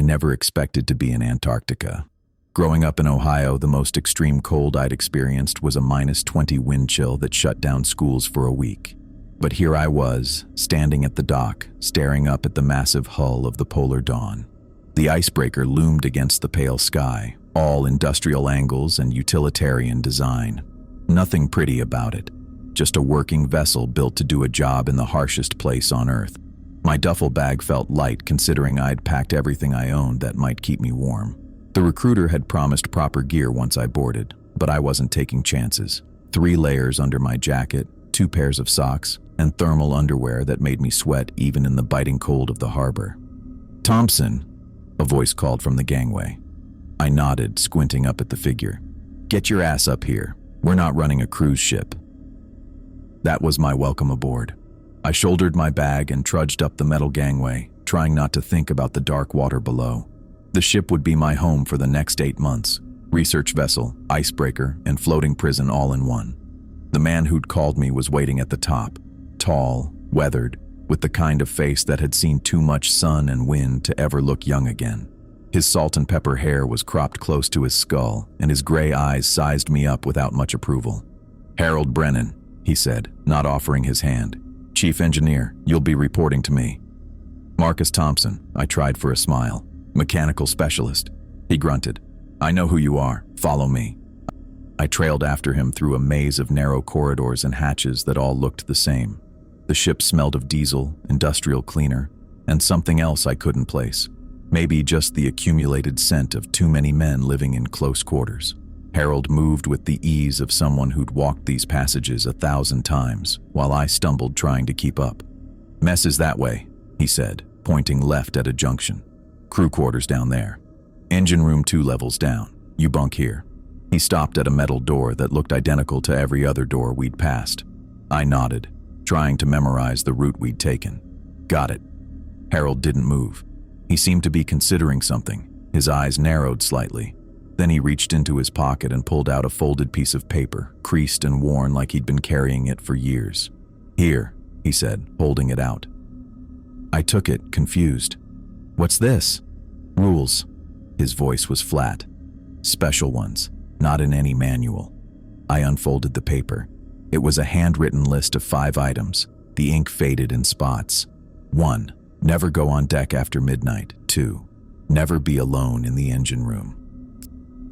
I never expected to be in Antarctica. Growing up in Ohio, the most extreme cold I'd experienced was a -20 wind chill that shut down schools for a week. But here I was, standing at the dock, staring up at the massive hull of the Polar Dawn. The Icebreaker loomed against the pale sky, all industrial angles and utilitarian design. Nothing pretty about it, just a working vessel built to do a job in the harshest place on Earth. My duffel bag felt light considering I'd packed everything I owned that might keep me warm. The recruiter had promised proper gear once I boarded, but I wasn't taking chances. 3 layers under my jacket, 2 pairs of socks, and thermal underwear that made me sweat even in the biting cold of the harbor. "Thompson," a voice called from the gangway. I nodded, squinting up at the figure. "Get your ass up here. We're not running a cruise ship." That was my welcome aboard. I shouldered my bag and trudged up the metal gangway, trying not to think about the dark water below. The ship would be my home for the next 8 months. Research vessel, icebreaker, and floating prison all in one. The man who'd called me was waiting at the top, tall, weathered, with the kind of face that had seen too much sun and wind to ever look young again. His salt and pepper hair was cropped close to his skull, and his gray eyes sized me up without much approval. "Harold Brennan," he said, not offering his hand. "Chief engineer, you'll be reporting to me." "Marcus Thompson," I tried for a smile. "Mechanical specialist." He grunted. "I know who you are. Follow me." I trailed after him through a maze of narrow corridors and hatches that all looked the same. The ship smelled of diesel, industrial cleaner, and something else I couldn't place. Maybe just the accumulated scent of too many men living in close quarters. Harold moved with the ease of someone who'd walked these passages 1,000 times, while I stumbled trying to keep up. "Mess is that way," he said, pointing left at a junction. "Crew quarters down there. Engine room 2 levels down. You bunk here." He stopped at a metal door that looked identical to every other door we'd passed. I nodded, trying to memorize the route we'd taken. "Got it." Harold didn't move. He seemed to be considering something. His eyes narrowed slightly. Then he reached into his pocket and pulled out a folded piece of paper, creased and worn like he'd been carrying it for years. "Here," he said, holding it out. I took it, confused. "What's this?" "Rules." His voice was flat. "Special ones, not in any manual." I unfolded the paper. It was a handwritten list of 5 items. The ink faded in spots. 1. Never go on deck after midnight. 2. Never be alone in the engine room.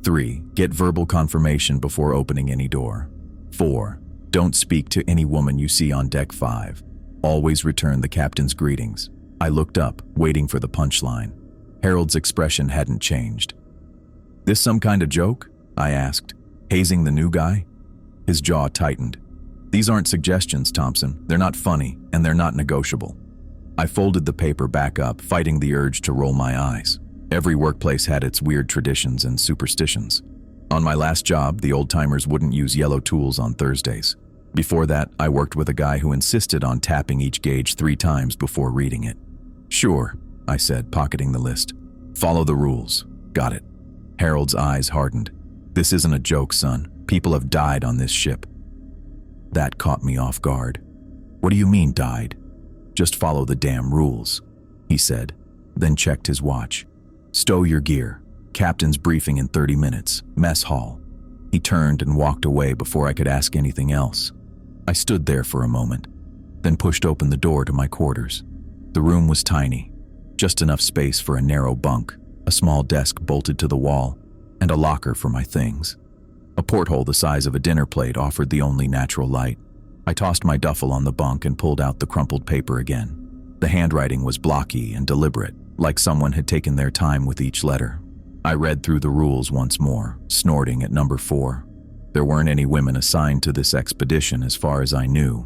3. Get verbal confirmation before opening any door. 4. Don't speak to any woman you see on deck. 5. Always return the captain's greetings. I looked up, waiting for the punchline. Harold's expression hadn't changed. "This some kind of joke?" I asked, hazing the new guy. His jaw tightened. "These aren't suggestions, Thompson. They're not funny, and they're not negotiable." I folded the paper back up, fighting the urge to roll my eyes. Every workplace had its weird traditions and superstitions. On my last job, the old-timers wouldn't use yellow tools on Thursdays. Before that, I worked with a guy who insisted on tapping each gauge 3 times before reading it. "Sure," I said, pocketing the list. "Follow the rules." "Got it." Harold's eyes hardened. "This isn't a joke, son. People have died on this ship." That caught me off guard. "What do you mean, died?" "Just follow the damn rules," he said, then checked his watch. "Stow your gear. Captain's briefing in 30 minutes. Mess hall." He turned and walked away before I could ask anything else. I stood there for a moment, then pushed open the door to my quarters. The room was tiny, just enough space for a narrow bunk, a small desk bolted to the wall, and a locker for my things. A porthole the size of a dinner plate offered the only natural light. I tossed my duffel on the bunk and pulled out the crumpled paper again. The handwriting was blocky and deliberate, like someone had taken their time with each letter. I read through the rules once more, snorting at number 4. There weren't any women assigned to this expedition as far as I knew.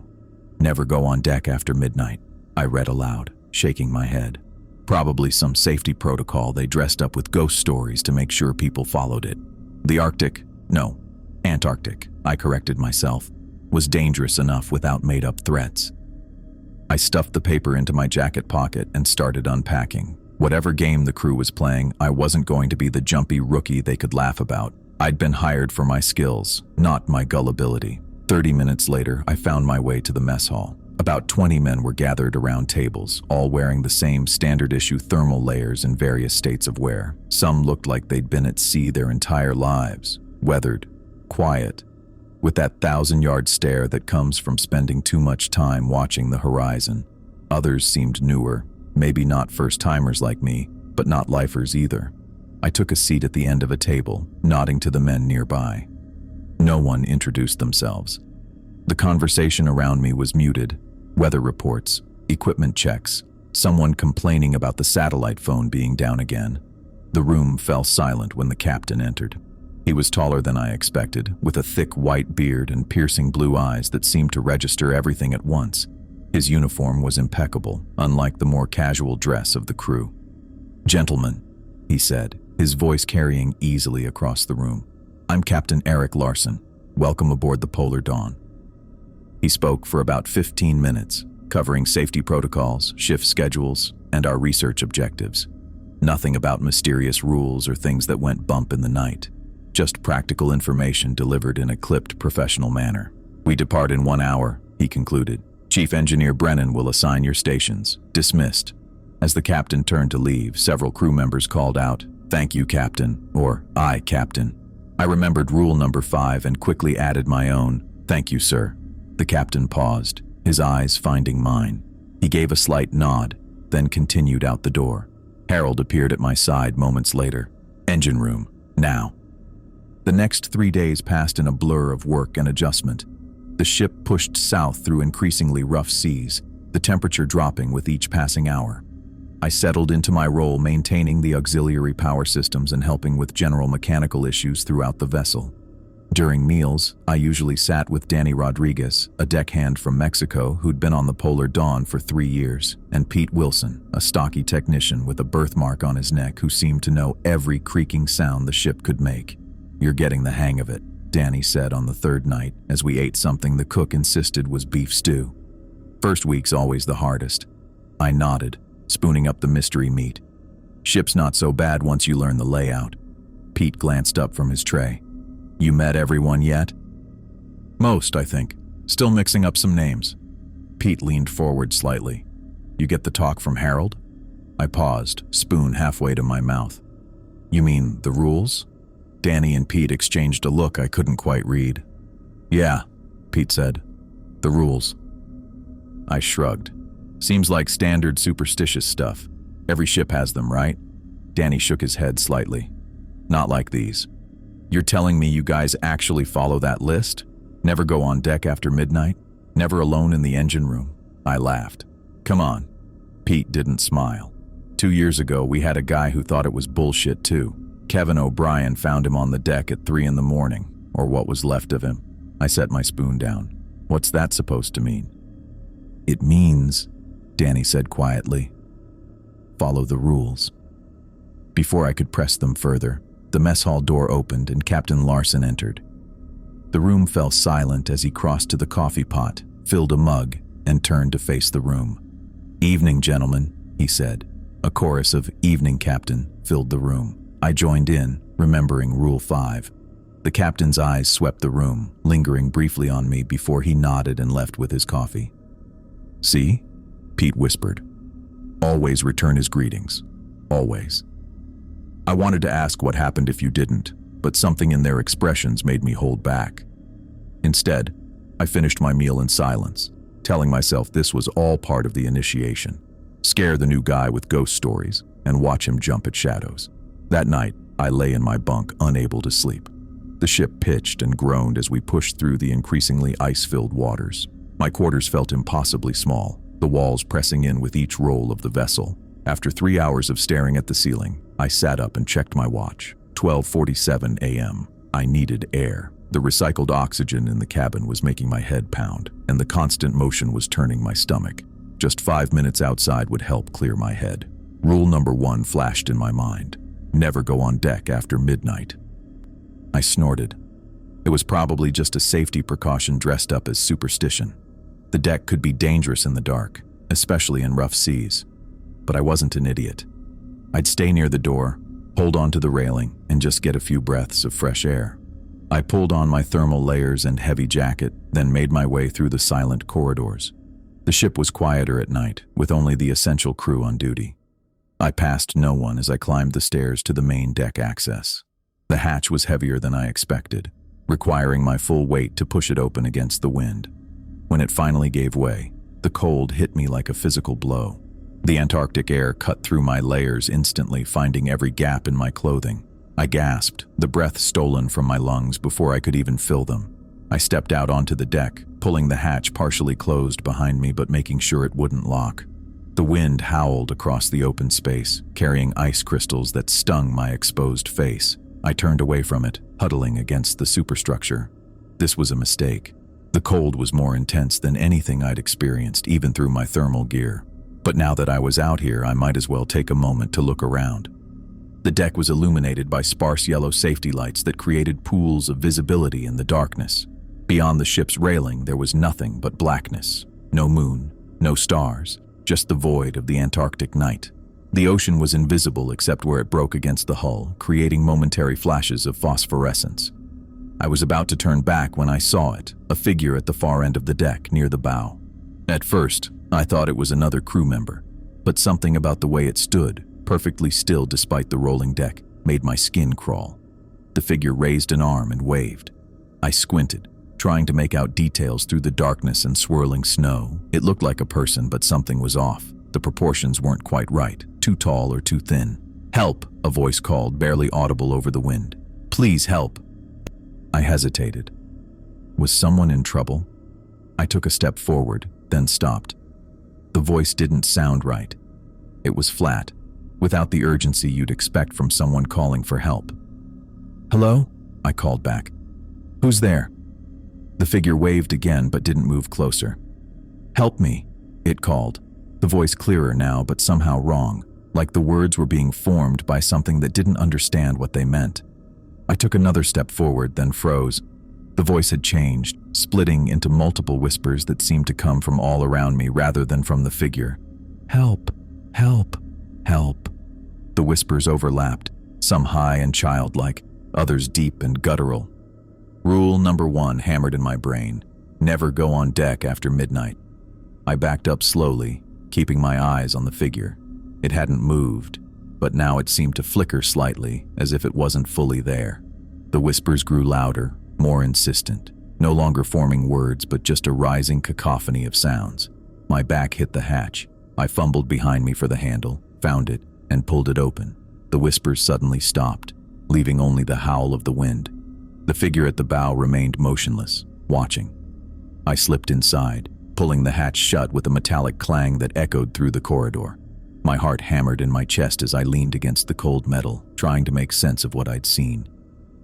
"Never go on deck after midnight," I read aloud, shaking my head. Probably some safety protocol they dressed up with ghost stories to make sure people followed it. The Arctic, no, Antarctic, I corrected myself, was dangerous enough without made-up threats. I stuffed the paper into my jacket pocket and started unpacking. Whatever game the crew was playing, I wasn't going to be the jumpy rookie they could laugh about. I'd been hired for my skills, not my gullibility. 30 minutes later, I found my way to the mess hall. About 20 men were gathered around tables, all wearing the same standard-issue thermal layers in various states of wear. Some looked like they'd been at sea their entire lives, weathered, quiet, with that 1,000-yard stare that comes from spending too much time watching the horizon. Others seemed newer, maybe not first-timers like me, but not lifers either. I took a seat at the end of a table, nodding to the men nearby. No one introduced themselves. The conversation around me was muted. Weather reports, equipment checks, someone complaining about the satellite phone being down again. The room fell silent when the captain entered. He was taller than I expected, with a thick white beard and piercing blue eyes that seemed to register everything at once. His uniform was impeccable, unlike the more casual dress of the crew. "Gentlemen," he said, his voice carrying easily across the room. "I'm Captain Eric Larson. Welcome aboard the Polar Dawn." He spoke for about 15 minutes, covering safety protocols, shift schedules, and our research objectives. Nothing about mysterious rules or things that went bump in the night. Just practical information delivered in a clipped, professional manner. "We depart in 1 hour," he concluded. "Chief Engineer Brennan will assign your stations. Dismissed." As the captain turned to leave, several crew members called out, "Thank you, Captain," or "Aye, Captain." I remembered rule number 5 and quickly added my own, "Thank you, sir." The captain paused, his eyes finding mine. He gave a slight nod, then continued out the door. Harold appeared at my side moments later. "Engine room, now." The next 3 days passed in a blur of work and adjustment. The ship pushed south through increasingly rough seas, the temperature dropping with each passing hour. I settled into my role maintaining the auxiliary power systems and helping with general mechanical issues throughout the vessel. During meals, I usually sat with Danny Rodriguez, a deckhand from Mexico who'd been on the Polar Dawn for 3 years, and Pete Wilson, a stocky technician with a birthmark on his neck who seemed to know every creaking sound the ship could make. "You're getting the hang of it," Danny said on the 3rd night as we ate something the cook insisted was beef stew. "First week's always the hardest." I nodded, spooning up the mystery meat. "Ship's not so bad once you learn the layout." Pete glanced up from his tray. "You met everyone yet?" "Most, I think. Still mixing up some names." Pete leaned forward slightly. "You get the talk from Harold?" I paused, spoon halfway to my mouth. "You mean the rules?" Danny and Pete exchanged a look I couldn't quite read. "Yeah," Pete said. "The rules." I shrugged. "Seems like standard superstitious stuff. Every ship has them, right?" Danny shook his head slightly. "Not like these." "You're telling me you guys actually follow that list? Never go on deck after midnight? Never alone in the engine room?" I laughed. "Come on." Pete didn't smile. 2 years ago, we had a guy who thought it was bullshit too. Kevin O'Brien found him on the deck at 3 in the morning, or what was left of him. I set my spoon down. "What's that supposed to mean?" "It means," Danny said quietly, "follow the rules." Before I could press them further, the mess hall door opened and Captain Larson entered. The room fell silent as he crossed to the coffee pot, filled a mug, and turned to face the room. "Evening, gentlemen," he said. A chorus of "Evening, Captain" filled the room. I joined in, remembering Rule 5. The captain's eyes swept the room, lingering briefly on me before he nodded and left with his coffee. "See?" Pete whispered. "Always return his greetings. Always." I wanted to ask what happened if you didn't, but something in their expressions made me hold back. Instead, I finished my meal in silence, telling myself this was all part of the initiation. Scare the new guy with ghost stories and watch him jump at shadows. That night, I lay in my bunk, unable to sleep. The ship pitched and groaned as we pushed through the increasingly ice-filled waters. My quarters felt impossibly small, the walls pressing in with each roll of the vessel. After 3 hours of staring at the ceiling, I sat up and checked my watch. 12:47 a.m. I needed air. The recycled oxygen in the cabin was making my head pound, and the constant motion was turning my stomach. Just 5 minutes outside would help clear my head. Rule number 1 flashed in my mind. Never go on deck after midnight. I snorted. It was probably just a safety precaution dressed up as superstition. The deck could be dangerous in the dark, especially in rough seas. But I wasn't an idiot. I'd stay near the door, hold onto the railing, and just get a few breaths of fresh air. I pulled on my thermal layers and heavy jacket, then made my way through the silent corridors. The ship was quieter at night, with only the essential crew on duty. I passed no one as I climbed the stairs to the main deck access. The hatch was heavier than I expected, requiring my full weight to push it open against the wind. When it finally gave way, the cold hit me like a physical blow. The Antarctic air cut through my layers instantly, finding every gap in my clothing. I gasped, the breath stolen from my lungs before I could even fill them. I stepped out onto the deck, pulling the hatch partially closed behind me but making sure it wouldn't lock. The wind howled across the open space, carrying ice crystals that stung my exposed face. I turned away from it, huddling against the superstructure. This was a mistake. The cold was more intense than anything I'd experienced, even through my thermal gear. But now that I was out here, I might as well take a moment to look around. The deck was illuminated by sparse yellow safety lights that created pools of visibility in the darkness. Beyond the ship's railing, there was nothing but blackness. No moon, no stars, just the void of the Antarctic night. The ocean was invisible except where it broke against the hull, creating momentary flashes of phosphorescence. I was about to turn back when I saw it, a figure at the far end of the deck near the bow. At first, I thought it was another crew member, but something about the way it stood, perfectly still despite the rolling deck, made my skin crawl. The figure raised an arm and waved. I squinted, trying to make out details through the darkness and swirling snow. It looked like a person, but something was off. The proportions weren't quite right, too tall or too thin. "Help!" a voice called, barely audible over the wind. "Please help!" I hesitated. Was someone in trouble? I took a step forward, then stopped. The voice didn't sound right. It was flat, without the urgency you'd expect from someone calling for help. "Hello?" I called back. "Who's there?" The figure waved again but didn't move closer. "Help me," it called, the voice clearer now but somehow wrong, like the words were being formed by something that didn't understand what they meant. I took another step forward, then froze. The voice had changed, splitting into multiple whispers that seemed to come from all around me rather than from the figure. "Help! Help! Help!" The whispers overlapped, some high and childlike, others deep and guttural. Rule number 1 hammered in my brain: never go on deck after midnight. I backed up slowly, keeping my eyes on the figure. It hadn't moved, but now it seemed to flicker slightly, as if it wasn't fully there. The whispers grew louder, more insistent, no longer forming words but just a rising cacophony of sounds. My back hit the hatch. I fumbled behind me for the handle, found it, and pulled it open. The whispers suddenly stopped, leaving only the howl of the wind. The figure at the bow remained motionless, watching. I slipped inside, pulling the hatch shut with a metallic clang that echoed through the corridor. My heart hammered in my chest as I leaned against the cold metal, trying to make sense of what I'd seen.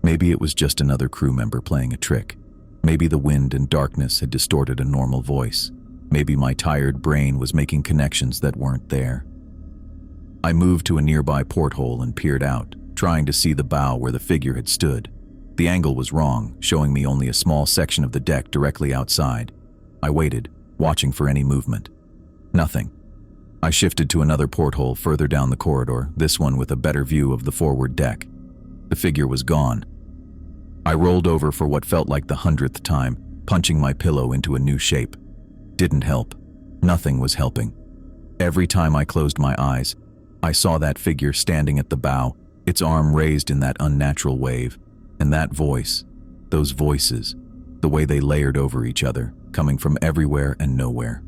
Maybe it was just another crew member playing a trick. Maybe the wind and darkness had distorted a normal voice. Maybe my tired brain was making connections that weren't there. I moved to a nearby porthole and peered out, trying to see the bow where the figure had stood. The angle was wrong, showing me only a small section of the deck directly outside. I waited, watching for any movement. Nothing. I shifted to another porthole further down the corridor, this one with a better view of the forward deck. The figure was gone. I rolled over for what felt like the 100th time, punching my pillow into a new shape. Didn't help. Nothing was helping. Every time I closed my eyes, I saw that figure standing at the bow, its arm raised in that unnatural wave, and that voice, those voices, the way they layered over each other, coming from everywhere and nowhere.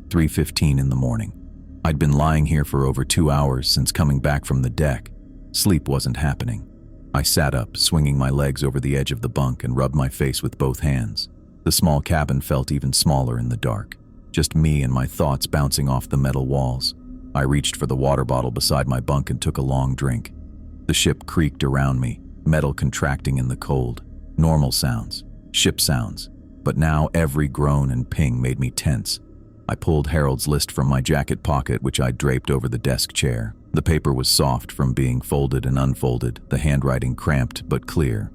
3:15 in the morning. I'd been lying here for over 2 hours since coming back from the deck. Sleep wasn't happening. I sat up, swinging my legs over the edge of the bunk and rubbed my face with both hands. The small cabin felt even smaller in the dark, just me and my thoughts bouncing off the metal walls. I reached for the water bottle beside my bunk and took a long drink. The ship creaked around me, metal contracting in the cold. Normal sounds, ship sounds, but now every groan and ping made me tense. I pulled Harold's list from my jacket pocket, which I draped over the desk chair. The paper was soft from being folded and unfolded, the handwriting cramped but clear.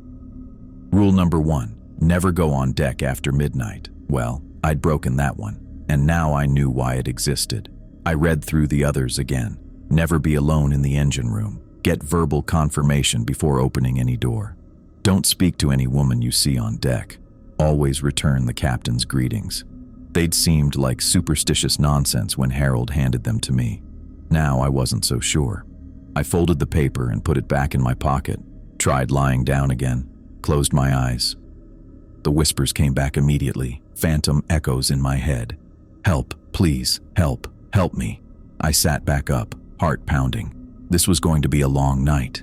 Rule number 1, never go on deck after midnight. Well, I'd broken that one, and now I knew why it existed. I read through the others again. Never be alone in the engine room. Get verbal confirmation before opening any door. Don't speak to any woman you see on deck. Always return the captain's greetings. They'd seemed like superstitious nonsense when Harold handed them to me. Now I wasn't so sure. I folded the paper and put it back in my pocket, tried lying down again, closed my eyes. The whispers came back immediately, phantom echoes in my head. Help, please, help, help me. I sat back up, heart pounding. This was going to be a long night.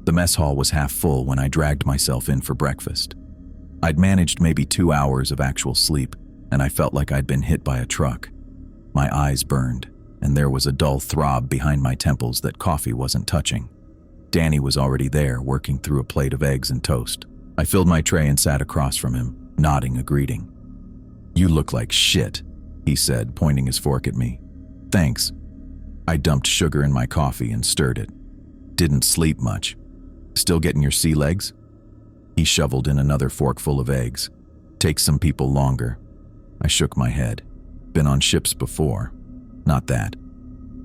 The mess hall was half full when I dragged myself in for breakfast. I'd managed maybe 2 hours of actual sleep, and I felt like I'd been hit by a truck. My eyes burned, and there was a dull throb behind my temples that coffee wasn't touching. Danny was already there, working through a plate of eggs and toast. I filled my tray and sat across from him, nodding a greeting. "You look like shit," he said, pointing his fork at me. "Thanks." I dumped sugar in my coffee and stirred it. "Didn't sleep much. Still getting your sea legs?" He shoveled in another forkful of eggs. "Takes some people longer." I shook my head. "Been on ships before." "Not that."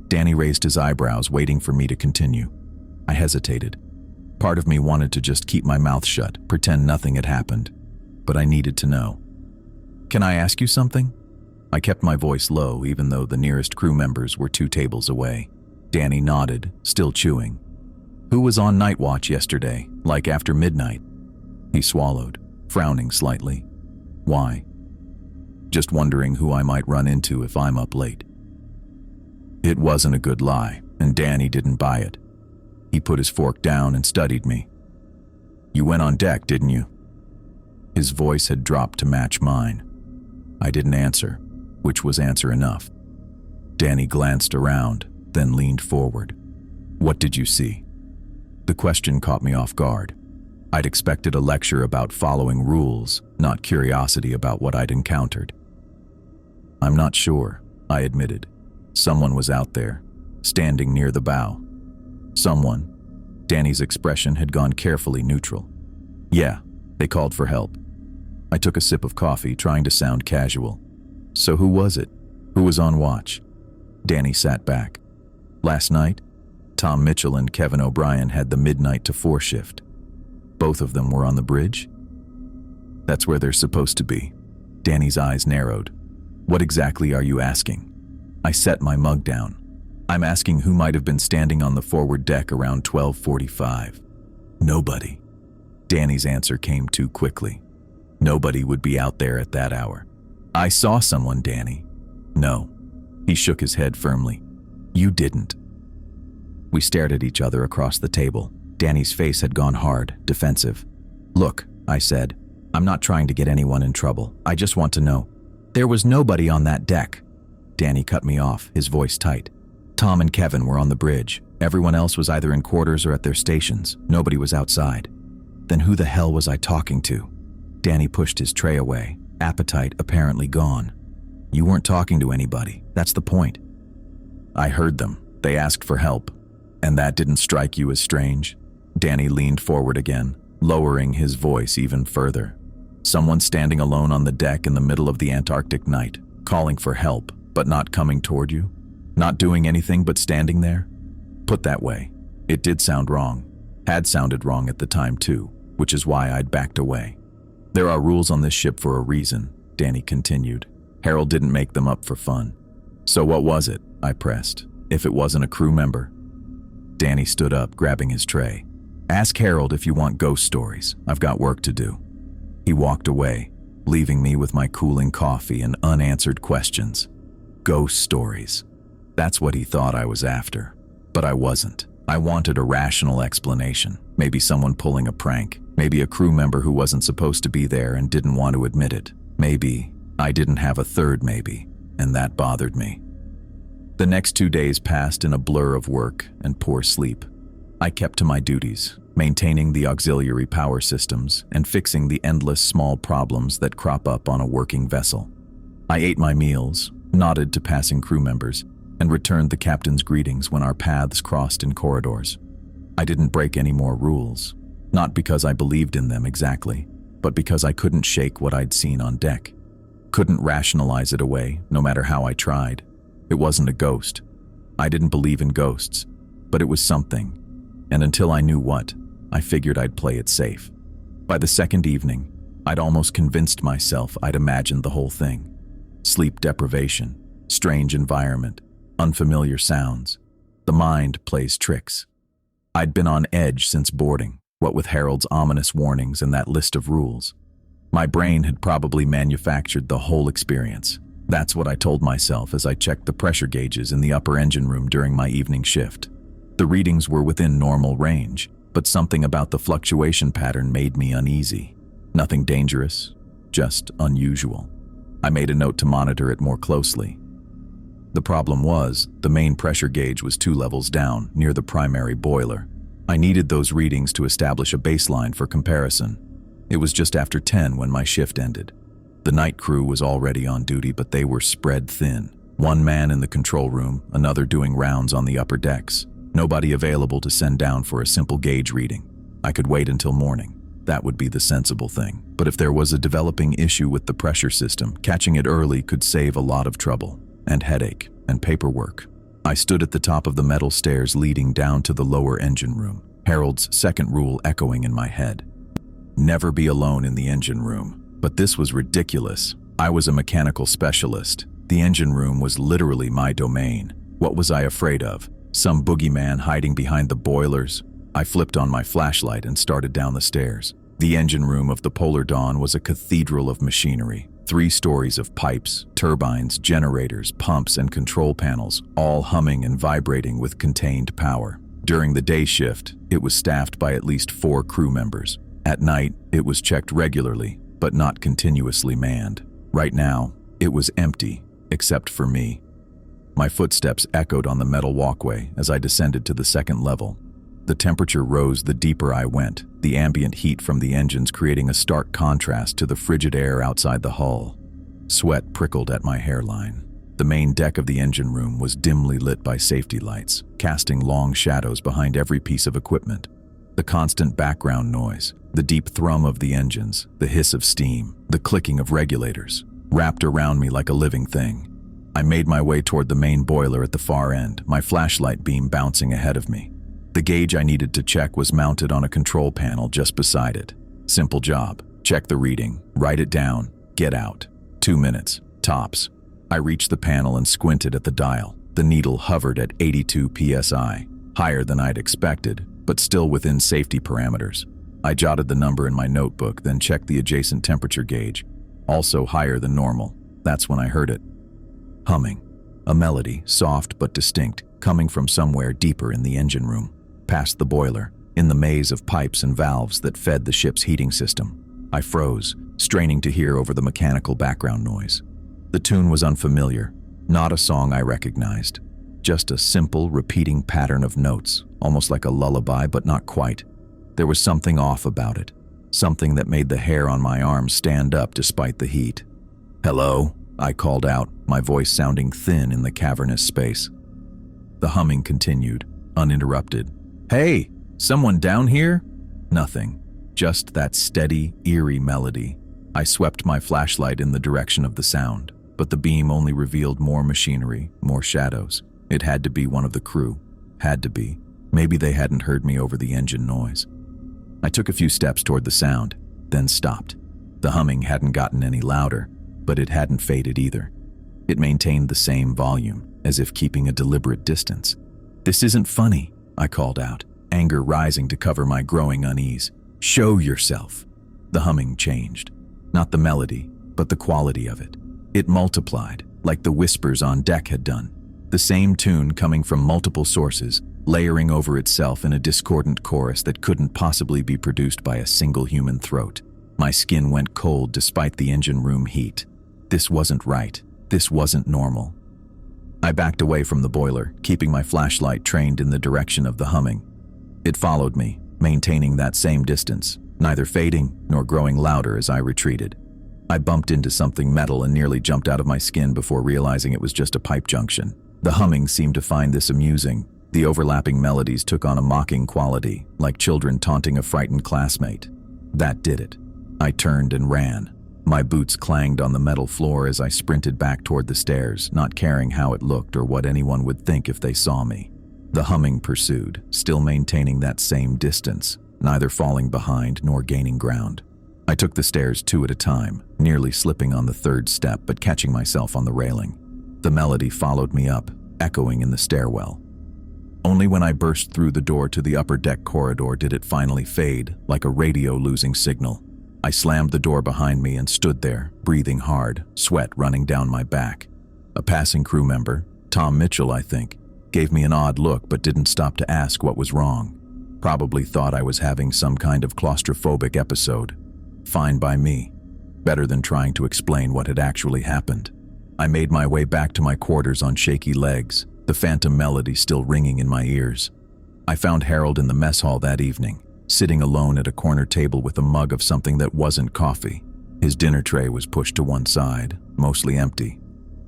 Danny raised his eyebrows, waiting for me to continue. I hesitated. Part of me wanted to just keep my mouth shut, pretend nothing had happened. But I needed to know. "Can I ask you something?" I kept my voice low, even though the nearest crew members were 2 tables away. Danny nodded, still chewing. "Who was on night watch yesterday, like after midnight?" He swallowed, frowning slightly. "Why?" "Just wondering who I might run into if I'm up late." It wasn't a good lie, and Danny didn't buy it. He put his fork down and studied me. "You went on deck, didn't you?" His voice had dropped to match mine. I didn't answer, which was answer enough. Danny glanced around, then leaned forward. "What did you see?" The question caught me off guard. I'd expected a lecture about following rules, not curiosity about what I'd encountered. "I'm not sure," I admitted. "Someone was out there, standing near the bow." "Someone?" Danny's expression had gone carefully neutral. "Yeah, they called for help." I took a sip of coffee, trying to sound casual. "So who was it? Who was on watch?" Danny sat back. "Last night, Tom Mitchell and Kevin O'Brien had the midnight to 4 shift. Both of them were on the bridge?" "That's where they're supposed to be." Danny's eyes narrowed. "What exactly are you asking?" I set my mug down. "I'm asking who might have been standing on the forward deck around 12:45. "Nobody." Danny's answer came too quickly. "Nobody would be out there at that hour." "I saw someone, Danny." "No." He shook his head firmly. "You didn't." We stared at each other across the table. Danny's face had gone hard, defensive. "Look," I said, "I'm not trying to get anyone in trouble. I just want to know. There was nobody on that deck." Danny cut me off, his voice tight. "Tom and Kevin were on the bridge. Everyone else was either in quarters or at their stations. Nobody was outside." "Then who the hell was I talking to?" Danny pushed his tray away, appetite apparently gone. "You weren't talking to anybody. That's the point." "I heard them. They asked for help. And that didn't strike you as strange?" Danny leaned forward again, lowering his voice even further. "Someone standing alone on the deck in the middle of the Antarctic night, calling for help, but not coming toward you? Not doing anything but standing there?" Put that way, it did sound wrong. Had sounded wrong at the time too, which is why I'd backed away. "There are rules on this ship for a reason," Danny continued. "Harold didn't make them up for fun." "So what was it?" I pressed. "If it wasn't a crew member?" Danny stood up, grabbing his tray. "Ask Harold if you want ghost stories. I've got work to do." He walked away, leaving me with my cooling coffee and unanswered questions. Ghost stories. That's what he thought I was after. But I wasn't. I wanted a rational explanation. Maybe someone pulling a prank. Maybe a crew member who wasn't supposed to be there and didn't want to admit it. Maybe I didn't have a third maybe, and that bothered me. The next 2 days passed in a blur of work and poor sleep. I kept to my duties, maintaining the auxiliary power systems and fixing the endless small problems that crop up on a working vessel. I ate my meals, nodded to passing crew members, and returned the captain's greetings when our paths crossed in corridors. I didn't break any more rules, not because I believed in them exactly, but because I couldn't shake what I'd seen on deck. Couldn't rationalize it away, no matter how I tried. It wasn't a ghost. I didn't believe in ghosts, but it was something, and until I knew what, I figured I'd play it safe. By the second evening, I'd almost convinced myself I'd imagined the whole thing. Sleep deprivation, strange environment, unfamiliar sounds. The mind plays tricks. I'd been on edge since boarding, what with Harold's ominous warnings and that list of rules. My brain had probably manufactured the whole experience. That's what I told myself as I checked the pressure gauges in the upper engine room during my evening shift. The readings were within normal range, but something about the fluctuation pattern made me uneasy. Nothing dangerous, just unusual. I made a note to monitor it more closely. The problem was, the main pressure gauge was 2 levels down, near the primary boiler. I needed those readings to establish a baseline for comparison. It was just after 10 when my shift ended. The night crew was already on duty, but they were spread thin. One man in the control room, another doing rounds on the upper decks. Nobody available to send down for a simple gauge reading. I could wait until morning. That would be the sensible thing. But if there was a developing issue with the pressure system, catching it early could save a lot of trouble, and headache, and paperwork. I stood at the top of the metal stairs leading down to the lower engine room, Harold's second rule echoing in my head. Never be alone in the engine room. But this was ridiculous. I was a mechanical specialist. The engine room was literally my domain. What was I afraid of? Some boogeyman hiding behind the boilers? I flipped on my flashlight and started down the stairs. The engine room of the Polar Dawn was a cathedral of machinery. 3 stories of pipes, turbines, generators, pumps, and control panels, all humming and vibrating with contained power. During the day shift, it was staffed by at least 4 crew members. At night, it was checked regularly, but not continuously manned. Right now, it was empty, except for me. My footsteps echoed on the metal walkway as I descended to the 2nd level. The temperature rose the deeper I went, the ambient heat from the engines creating a stark contrast to the frigid air outside the hull. Sweat prickled at my hairline. The main deck of the engine room was dimly lit by safety lights, casting long shadows behind every piece of equipment. The constant background noise, the deep thrum of the engines, the hiss of steam, the clicking of regulators, wrapped around me like a living thing. I made my way toward the main boiler at the far end, my flashlight beam bouncing ahead of me. The gauge I needed to check was mounted on a control panel just beside it. Simple job. Check the reading, write it down, get out. 2 minutes, tops. I reached the panel and squinted at the dial. The needle hovered at 82 psi, higher than I'd expected, but still within safety parameters. I jotted the number in my notebook, then checked the adjacent temperature gauge, also higher than normal. That's when I heard it. Humming. A melody, soft but distinct, coming from somewhere deeper in the engine room, past the boiler, in the maze of pipes and valves that fed the ship's heating system. I froze, straining to hear over the mechanical background noise. The tune was unfamiliar, not a song I recognized. Just a simple, repeating pattern of notes, almost like a lullaby, but not quite. There was something off about it, something that made the hair on my arm stand up despite the heat. "Hello?" I called out, my voice sounding thin in the cavernous space. The humming continued, uninterrupted. "Hey, someone down here?" Nothing, just that steady, eerie melody. I swept my flashlight in the direction of the sound, but the beam only revealed more machinery, more shadows. It had to be one of the crew. Had to be. Maybe they hadn't heard me over the engine noise. I took a few steps toward the sound, then stopped. The humming hadn't gotten any louder, but it hadn't faded either. It maintained the same volume, as if keeping a deliberate distance. "This isn't funny," I called out, anger rising to cover my growing unease. "Show yourself." The humming changed. Not the melody, but the quality of it. It multiplied, like the whispers on deck had done. The same tune coming from multiple sources, layering over itself in a discordant chorus that couldn't possibly be produced by a single human throat. My skin went cold despite the engine room heat. This wasn't right. This wasn't normal. I backed away from the boiler, keeping my flashlight trained in the direction of the humming. It followed me, maintaining that same distance, neither fading nor growing louder as I retreated. I bumped into something metal and nearly jumped out of my skin before realizing it was just a pipe junction. The humming seemed to find this amusing. The overlapping melodies took on a mocking quality, like children taunting a frightened classmate. That did it. I turned and ran. My boots clanged on the metal floor as I sprinted back toward the stairs, not caring how it looked or what anyone would think if they saw me. The humming pursued, still maintaining that same distance, neither falling behind nor gaining ground. I took the stairs 2 at a time, nearly slipping on the 3rd step but catching myself on the railing. The melody followed me up, echoing in the stairwell. Only when I burst through the door to the upper deck corridor did it finally fade, like a radio losing signal. I slammed the door behind me and stood there, breathing hard, sweat running down my back. A passing crew member, Tom Mitchell I think, gave me an odd look but didn't stop to ask what was wrong. Probably thought I was having some kind of claustrophobic episode. Fine by me. Better than trying to explain what had actually happened. I made my way back to my quarters on shaky legs, the phantom melody still ringing in my ears. I found Harold in the mess hall that evening, sitting alone at a corner table with a mug of something that wasn't coffee. His dinner tray was pushed to one side, mostly empty.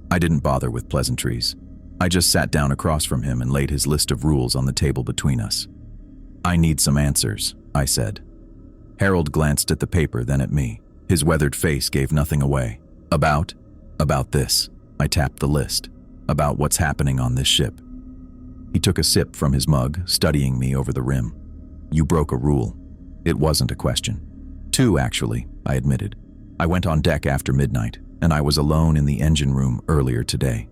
I didn't bother with pleasantries. I just sat down across from him and laid his list of rules on the table between us. "I need some answers," I said. Harold glanced at the paper, then at me. His weathered face gave nothing away. About this. I tapped the list. About what's happening on this ship. He took a sip from his mug, studying me over the rim. "You broke a rule." It wasn't a question. 2, actually, I admitted. I went on deck after midnight, and I was alone in the engine room earlier today.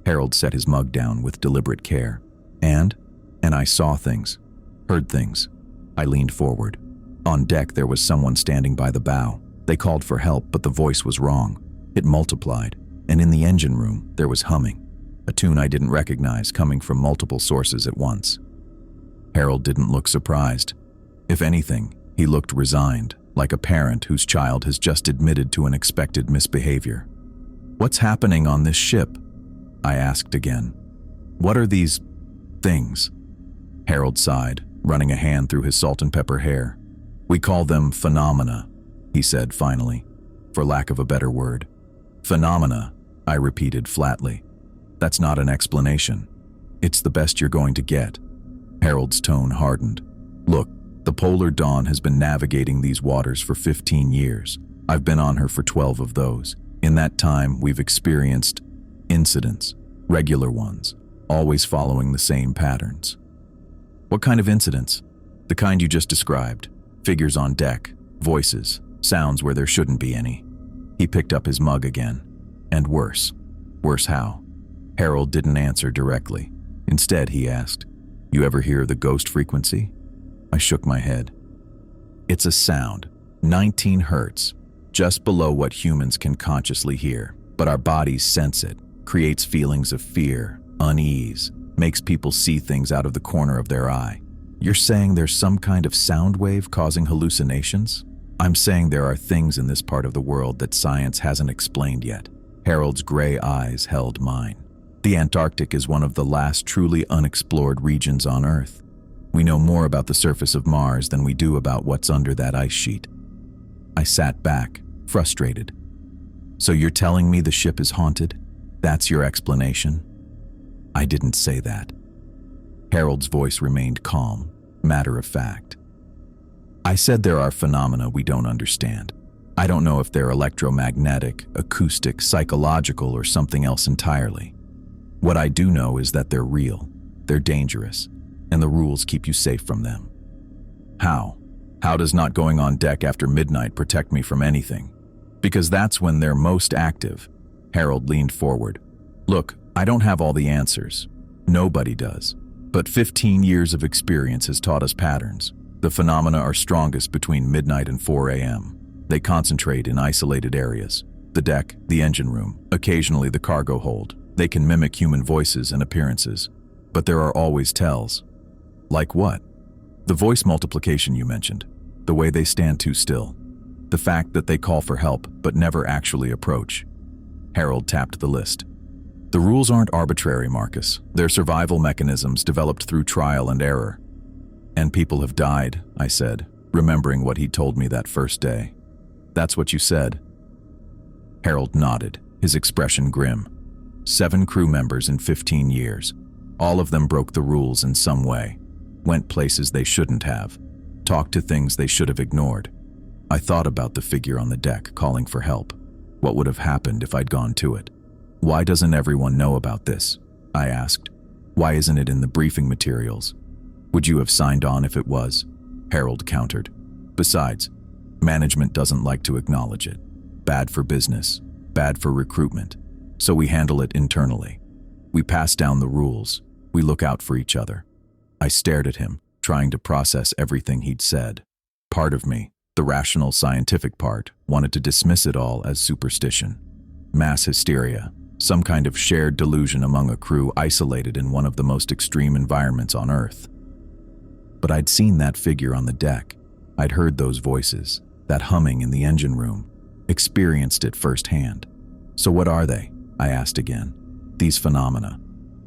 Harold set his mug down with deliberate care. And I saw things. Heard things. I leaned forward. On deck there was someone standing by the bow. They called for help, but the voice was wrong. It multiplied, and in the engine room there was humming, a tune I didn't recognize coming from multiple sources at once. Harold didn't look surprised. If anything, he looked resigned, like a parent whose child has just admitted to unexpected misbehavior. "What's happening on this ship?" I asked again. "What are these things?" Harold sighed, running a hand through his salt and pepper hair. "We call them phenomena," he said finally, for lack of a better word. "Phenomena," I repeated flatly. "That's not an explanation. It's the best you're going to get." Harold's tone hardened. "Look, the Polar Dawn has been navigating these waters for 15 years. I've been on her for 12 of those. In that time, we've experienced incidents, regular ones, always following the same patterns." "What kind of incidents?" "The kind you just described. Figures on deck, voices, sounds where there shouldn't be any." He picked up his mug again. "And worse." "Worse how?" Harold didn't answer directly. Instead, he asked, "You ever hear the ghost frequency?" I shook my head. "It's a sound, 19 hertz, just below what humans can consciously hear, but our bodies sense it, creates feelings of fear, unease, makes people see things out of the corner of their eye." "You're saying there's some kind of sound wave causing hallucinations?" "I'm saying there are things in this part of the world that science hasn't explained yet." Harold's gray eyes held mine. "The Antarctic is one of the last truly unexplored regions on Earth. We know more about the surface of Mars than we do about what's under that ice sheet." I sat back, frustrated. "So you're telling me the ship is haunted? That's your explanation?" "I didn't say that." Harold's voice remained calm, matter of fact. "I said there are phenomena we don't understand. I don't know if they're electromagnetic, acoustic, psychological, or something else entirely. What I do know is that they're real, they're dangerous, and the rules keep you safe from them." "How? How does not going on deck after midnight protect me from anything?" "Because that's when they're most active." Harold leaned forward. "Look, I don't have all the answers. Nobody does. But 15 years of experience has taught us patterns. The phenomena are strongest between midnight and 4 a.m. They concentrate in isolated areas. The deck, the engine room, occasionally the cargo hold. They can mimic human voices and appearances. But there are always tells." "Like what?" "The voice multiplication you mentioned. The way they stand too still. The fact that they call for help but never actually approach." Harold tapped the list. "The rules aren't arbitrary, Marcus. They're survival mechanisms developed through trial and error." "And people have died," I said, remembering what he'd told me that first day. "That's what you said." Harold nodded, his expression grim. 7 crew members in 15 years. All of them broke the rules in some way, went places they shouldn't have, talked to things they should have ignored. I thought about the figure on the deck calling for help. What would have happened if I'd gone to it? "Why doesn't everyone know about this?" I asked. "Why isn't it in the briefing materials?" "Would you have signed on if it was?" Harold countered. "Besides, Management doesn't like to acknowledge it. Bad for business, bad for recruitment. So we handle it internally. We pass down the rules. We look out for each other. I stared at him, trying to process everything he'd said. Part of me, the rational scientific part, wanted to dismiss it all as superstition. Mass hysteria, some kind of shared delusion among a crew isolated in one of the most extreme environments on Earth. But I'd seen that figure on the deck. I'd heard those voices, that humming in the engine room, experienced it firsthand. So what are they? I asked again. These phenomena.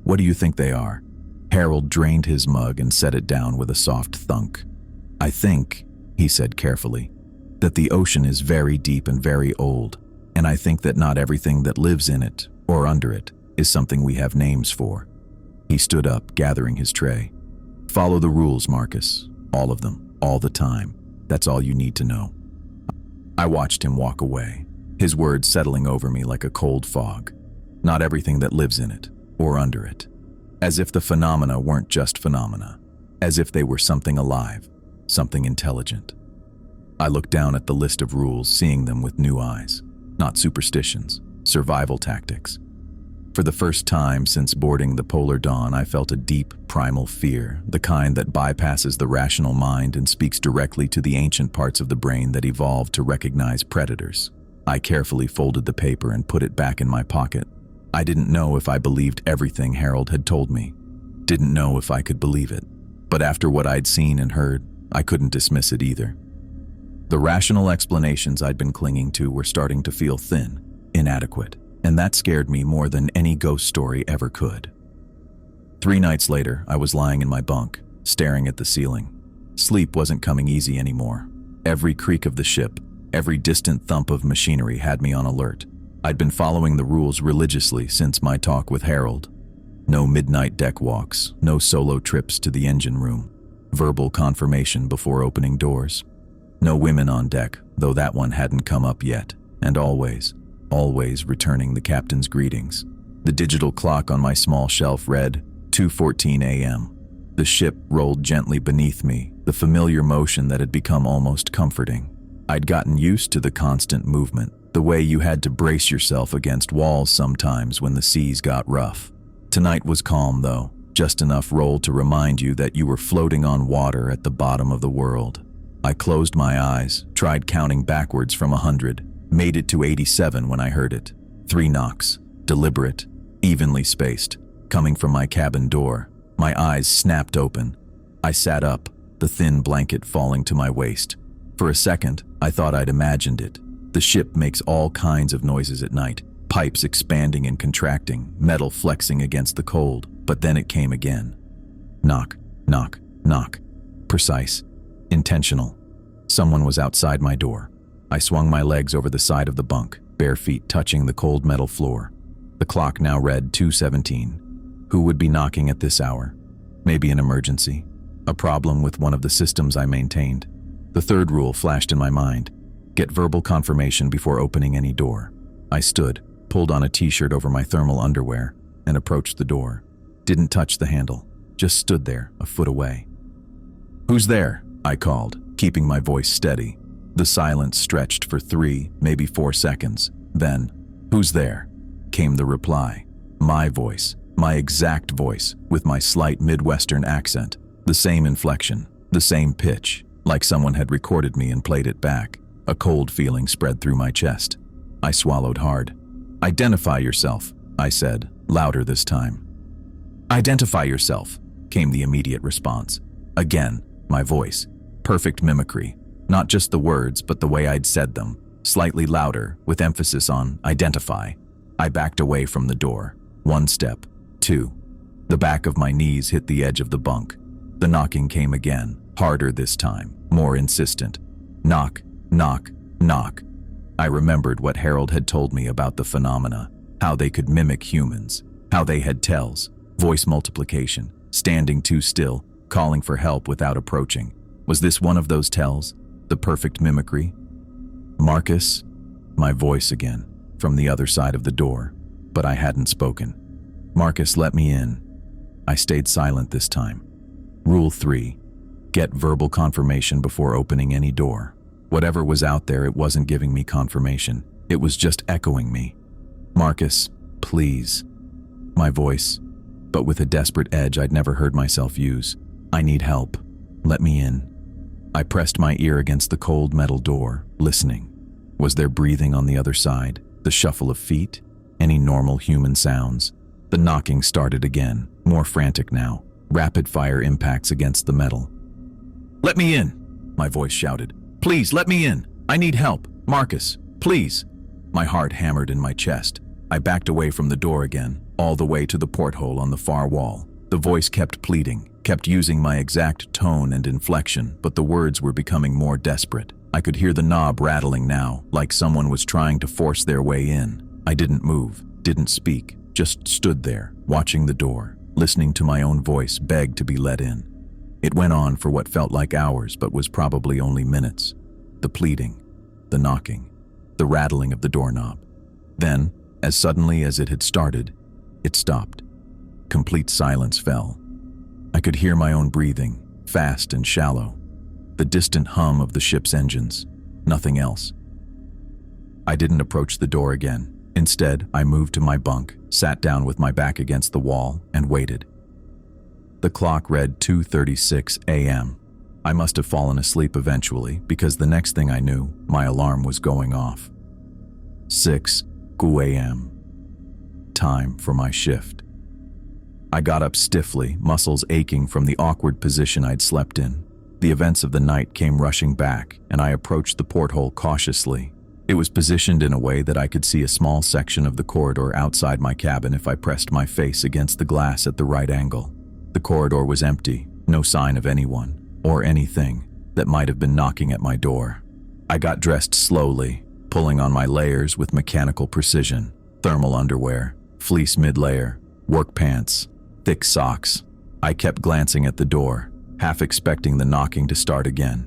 What do you think they are? Harold drained his mug and set it down with a soft thunk. I think, he said carefully, that the ocean is very deep and very old, and I think that not everything that lives in it or under it is something we have names for. He stood up, gathering his tray. Follow the rules, Marcus. All of them, all the time. That's all you need to know. I watched him walk away, his words settling over me like a cold fog. Not everything that lives in it or under it. As if the phenomena weren't just phenomena. As if they were something alive, something intelligent. I looked down at the list of rules, seeing them with new eyes. Not superstitions, survival tactics. For the first time since boarding the Polar Dawn, I felt a deep, primal fear, the kind that bypasses the rational mind and speaks directly to the ancient parts of the brain that evolved to recognize predators. I carefully folded the paper and put it back in my pocket. I didn't know if I believed everything Harold had told me. Didn't know if I could believe it. But after what I'd seen and heard, I couldn't dismiss it either. The rational explanations I'd been clinging to were starting to feel thin, inadequate, and that scared me more than any ghost story ever could. 3 nights later, I was lying in my bunk, staring at the ceiling. Sleep wasn't coming easy anymore. Every creak of the ship, every distant thump of machinery had me on alert. I'd been following the rules religiously since my talk with Harold. No midnight deck walks, no solo trips to the engine room, verbal confirmation before opening doors. No women on deck, though that one hadn't come up yet, and always returning the captain's greetings. The digital clock on my small shelf read 2:14 a.m. The ship rolled gently beneath me, the familiar motion that had become almost comforting. I'd gotten used to the constant movement, the way you had to brace yourself against walls sometimes when the seas got rough. Tonight was calm, though, just enough roll to remind you that you were floating on water at the bottom of the world. I closed my eyes, tried counting backwards from 100, made it to 87 when I heard it. 3 knocks, deliberate, evenly spaced, coming from my cabin door. My eyes snapped open. I sat up, the thin blanket falling to my waist. For a second, I thought I'd imagined it. The ship makes all kinds of noises at night, pipes expanding and contracting, metal flexing against the cold, but then it came again. Knock, knock, knock. Precise, intentional. Someone was outside my door. I swung my legs over the side of the bunk, bare feet touching the cold metal floor. The clock now read 2:17. Who would be knocking at this hour? Maybe an emergency, a problem with one of the systems I maintained. The third rule flashed in my mind. Get verbal confirmation before opening any door. I stood, pulled on a t-shirt over my thermal underwear, and approached the door. Didn't touch the handle, just stood there, a foot away. "Who's there?" I called, keeping my voice steady. The silence stretched for 3, maybe 4 seconds. Then, "Who's there?" came the reply. My voice, my exact voice, with my slight Midwestern accent, the same inflection, the same pitch, like someone had recorded me and played it back. A cold feeling spread through my chest. I swallowed hard. "Identify yourself," I said, louder this time. "Identify yourself," came the immediate response. Again, my voice, perfect mimicry, not just the words but the way I'd said them, slightly louder, with emphasis on identify. I backed away from the door. 1 step, 2. The back of my knees hit the edge of the bunk. The knocking came again, harder this time, more insistent. Knock, knock, knock. I remembered what Harold had told me about the phenomena, how they could mimic humans, how they had tells, voice multiplication, standing too still, calling for help without approaching. Was this one of those tells? The perfect mimicry? "Marcus?" My voice again, from the other side of the door, but I hadn't spoken. "Marcus, let me in." I stayed silent this time. Rule 3. Get verbal confirmation before opening any door. Whatever was out there, it wasn't giving me confirmation. It was just echoing me. "Marcus, please." My voice, but with a desperate edge I'd never heard myself use. "I need help. Let me in." I pressed my ear against the cold metal door, listening. Was there breathing on the other side? The shuffle of feet? Any normal human sounds? The knocking started again, more frantic now. Rapid-fire impacts against the metal. "Let me in!" my voice shouted. "Please, let me in! I need help! Marcus, please!" My heart hammered in my chest. I backed away from the door again, all the way to the porthole on the far wall. The voice kept pleading, kept using my exact tone and inflection, but the words were becoming more desperate. I could hear the knob rattling now, like someone was trying to force their way in. I didn't move, didn't speak, just stood there, watching the door, listening to my own voice beg to be let in. It went on for what felt like hours, but was probably only minutes. The pleading, the knocking, the rattling of the doorknob. Then, as suddenly as it had started, it stopped. Complete silence fell. I could hear my own breathing, fast and shallow. The distant hum of the ship's engines. Nothing else. I didn't approach the door again. Instead, I moved to my bunk, sat down with my back against the wall, and waited. The clock read 2:36 a.m. I must have fallen asleep eventually, because the next thing I knew, my alarm was going off. 6 a.m. Time for my shift. I got up stiffly, muscles aching from the awkward position I'd slept in. The events of the night came rushing back, and I approached the porthole cautiously. It was positioned in a way that I could see a small section of the corridor outside my cabin if I pressed my face against the glass at the right angle. The corridor was empty, no sign of anyone, or anything, that might have been knocking at my door. I got dressed slowly, pulling on my layers with mechanical precision. Thermal underwear, fleece mid-layer, work pants, thick socks. I kept glancing at the door, half expecting the knocking to start again.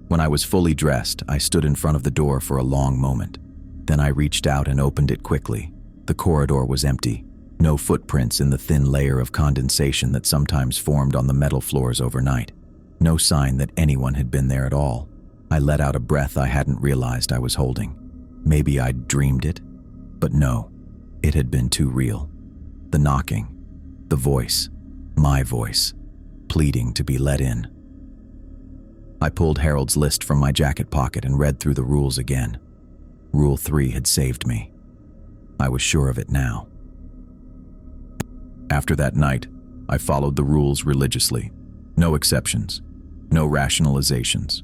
When I was fully dressed, I stood in front of the door for a long moment. Then I reached out and opened it quickly. The corridor was empty. No footprints in the thin layer of condensation that sometimes formed on the metal floors overnight. No sign that anyone had been there at all. I let out a breath I hadn't realized I was holding. Maybe I'd dreamed it, but no, it had been too real. The knocking, the voice, my voice, pleading to be let in. I pulled Harold's list from my jacket pocket and read through the rules again. Rule 3 had saved me. I was sure of it now. After that night, I followed the rules religiously. No exceptions, no rationalizations.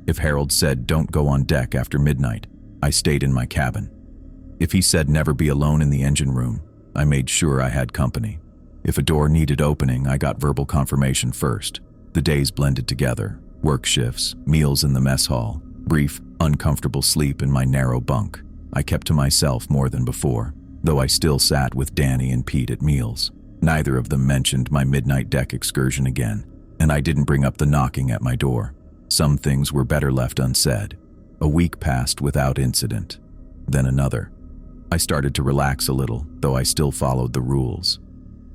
If Harold said don't go on deck after midnight, I stayed in my cabin. If he said never be alone in the engine room, I made sure I had company. If a door needed opening, I got verbal confirmation first. The days blended together. Work shifts, meals in the mess hall, brief, uncomfortable sleep in my narrow bunk. I kept to myself more than before, though I still sat with Danny and Pete at meals. Neither of them mentioned my midnight deck excursion again, and I didn't bring up the knocking at my door. Some things were better left unsaid. A week passed without incident. Then another. I started to relax a little, though I still followed the rules.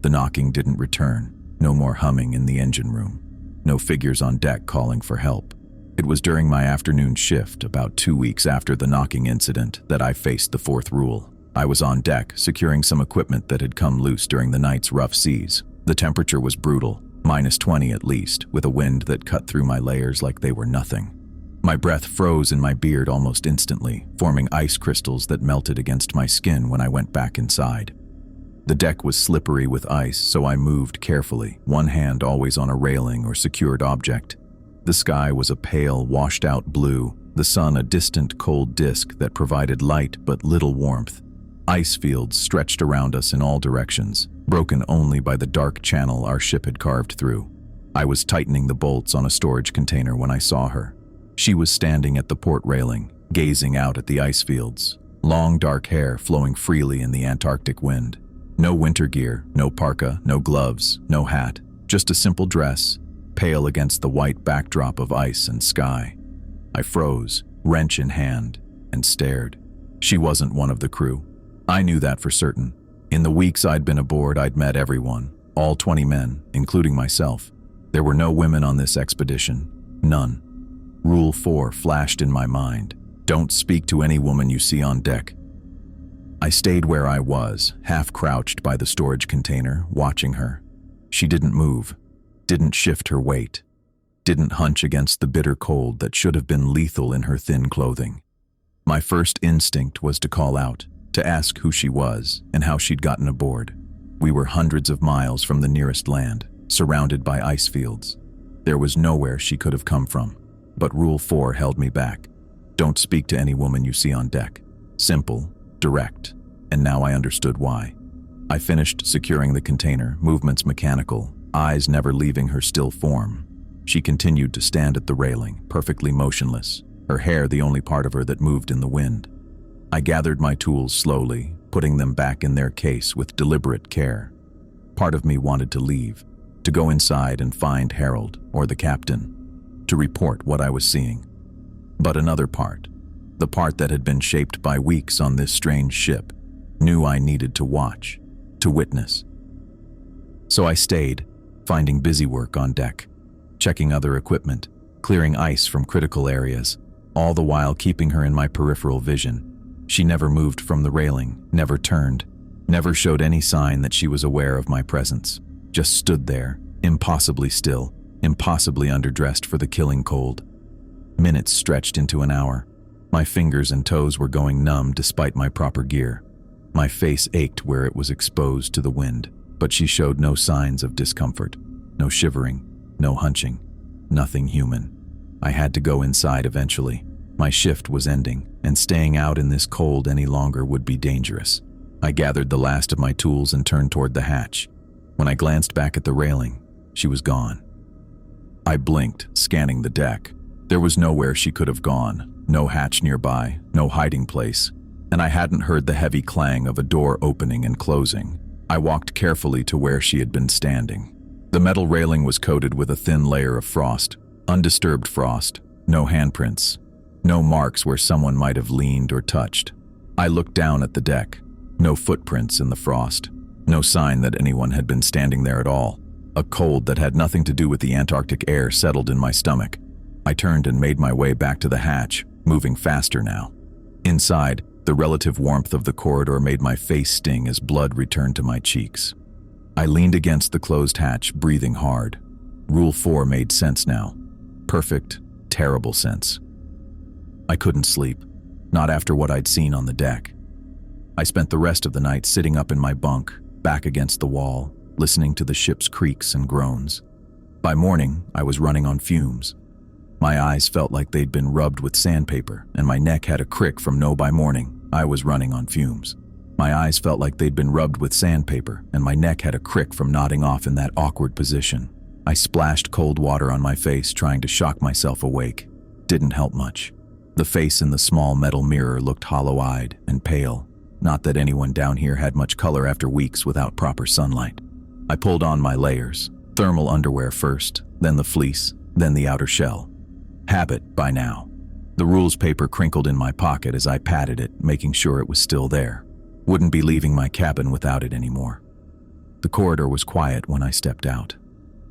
The knocking didn't return. No more humming in the engine room. No figures on deck calling for help. It was during my afternoon shift, about 2 weeks after the knocking incident, that I faced the fourth rule. I was on deck, securing some equipment that had come loose during the night's rough seas. The temperature was brutal, -20 at least, with a wind that cut through my layers like they were nothing. My breath froze in my beard almost instantly, forming ice crystals that melted against my skin when I went back inside. The deck was slippery with ice, so I moved carefully, one hand always on a railing or secured object. The sky was a pale, washed-out blue, the sun a distant, cold disk that provided light but little warmth. Ice fields stretched around us in all directions, broken only by the dark channel our ship had carved through. I was tightening the bolts on a storage container when I saw her. She was standing at the port railing, gazing out at the ice fields, long dark hair flowing freely in the Antarctic wind. No winter gear, no parka, no gloves, no hat, just a simple dress, pale against the white backdrop of ice and sky. I froze, wrench in hand, and stared. She wasn't one of the crew. I knew that for certain. In the weeks I'd been aboard, I'd met everyone, all 20 men, including myself. There were no women on this expedition, none. Rule 4 flashed in my mind. Don't speak to any woman you see on deck. I stayed where I was, half crouched by the storage container, watching her. She didn't move, didn't shift her weight, didn't hunch against the bitter cold that should have been lethal in her thin clothing. My first instinct was to call out, to ask who she was and how she'd gotten aboard. We were hundreds of miles from the nearest land, surrounded by ice fields. There was nowhere she could have come from, but Rule 4 held me back. Don't speak to any woman you see on deck. Simple, direct, and now I understood why. I finished securing the container, movements mechanical, eyes never leaving her still form. She continued to stand at the railing, perfectly motionless, her hair the only part of her that moved in the wind. I gathered my tools slowly, putting them back in their case with deliberate care. Part of me wanted to leave, to go inside and find Harold or the captain, to report what I was seeing. But another part, the part that had been shaped by weeks on this strange ship, knew I needed to watch, to witness. So I stayed, finding busy work on deck, checking other equipment, clearing ice from critical areas, all the while keeping her in my peripheral vision. She never moved from the railing, never turned, never showed any sign that she was aware of my presence, just stood there, impossibly still, impossibly underdressed for the killing cold. Minutes stretched into an hour. My fingers and toes were going numb despite my proper gear. My face ached where it was exposed to the wind, but she showed no signs of discomfort, no shivering, no hunching, nothing human. I had to go inside eventually. My shift was ending, and staying out in this cold any longer would be dangerous. I gathered the last of my tools and turned toward the hatch. When I glanced back at the railing, she was gone. I blinked, scanning the deck. There was nowhere she could have gone, no hatch nearby, no hiding place, and I hadn't heard the heavy clang of a door opening and closing. I walked carefully to where she had been standing. The metal railing was coated with a thin layer of frost, undisturbed frost, no handprints, no marks where someone might have leaned or touched. I looked down at the deck, no footprints in the frost, no sign that anyone had been standing there at all. A cold that had nothing to do with the Antarctic air settled in my stomach. I turned and made my way back to the hatch, moving faster now. Inside, the relative warmth of the corridor made my face sting as blood returned to my cheeks. I leaned against the closed hatch, breathing hard. Rule 4 made sense now. Perfect, terrible sense. I couldn't sleep, not after what I'd seen on the deck. I spent the rest of the night sitting up in my bunk, back against the wall, listening to the ship's creaks and groans. By morning, I was running on fumes. My eyes felt like they'd been rubbed with sandpaper, and my neck had a crick from by morning, I was running on fumes. My eyes felt like they'd been rubbed with sandpaper, and my neck had a crick from nodding off in that awkward position. I splashed cold water on my face, trying to shock myself awake. Didn't help much. The face in the small metal mirror looked hollow-eyed and pale. Not that anyone down here had much color after weeks without proper sunlight. I pulled on my layers, thermal underwear first, then the fleece, then the outer shell. Habit by now. The rules paper crinkled in my pocket as I patted it, making sure it was still there. Wouldn't be leaving my cabin without it anymore. The corridor was quiet when I stepped out.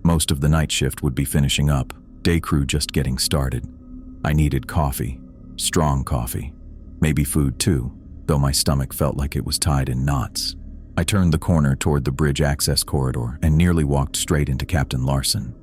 Most of the night shift would be finishing up, day crew just getting started. I needed coffee, strong coffee, maybe food too, though my stomach felt like it was tied in knots. I turned the corner toward the bridge access corridor and nearly walked straight into Captain Larson.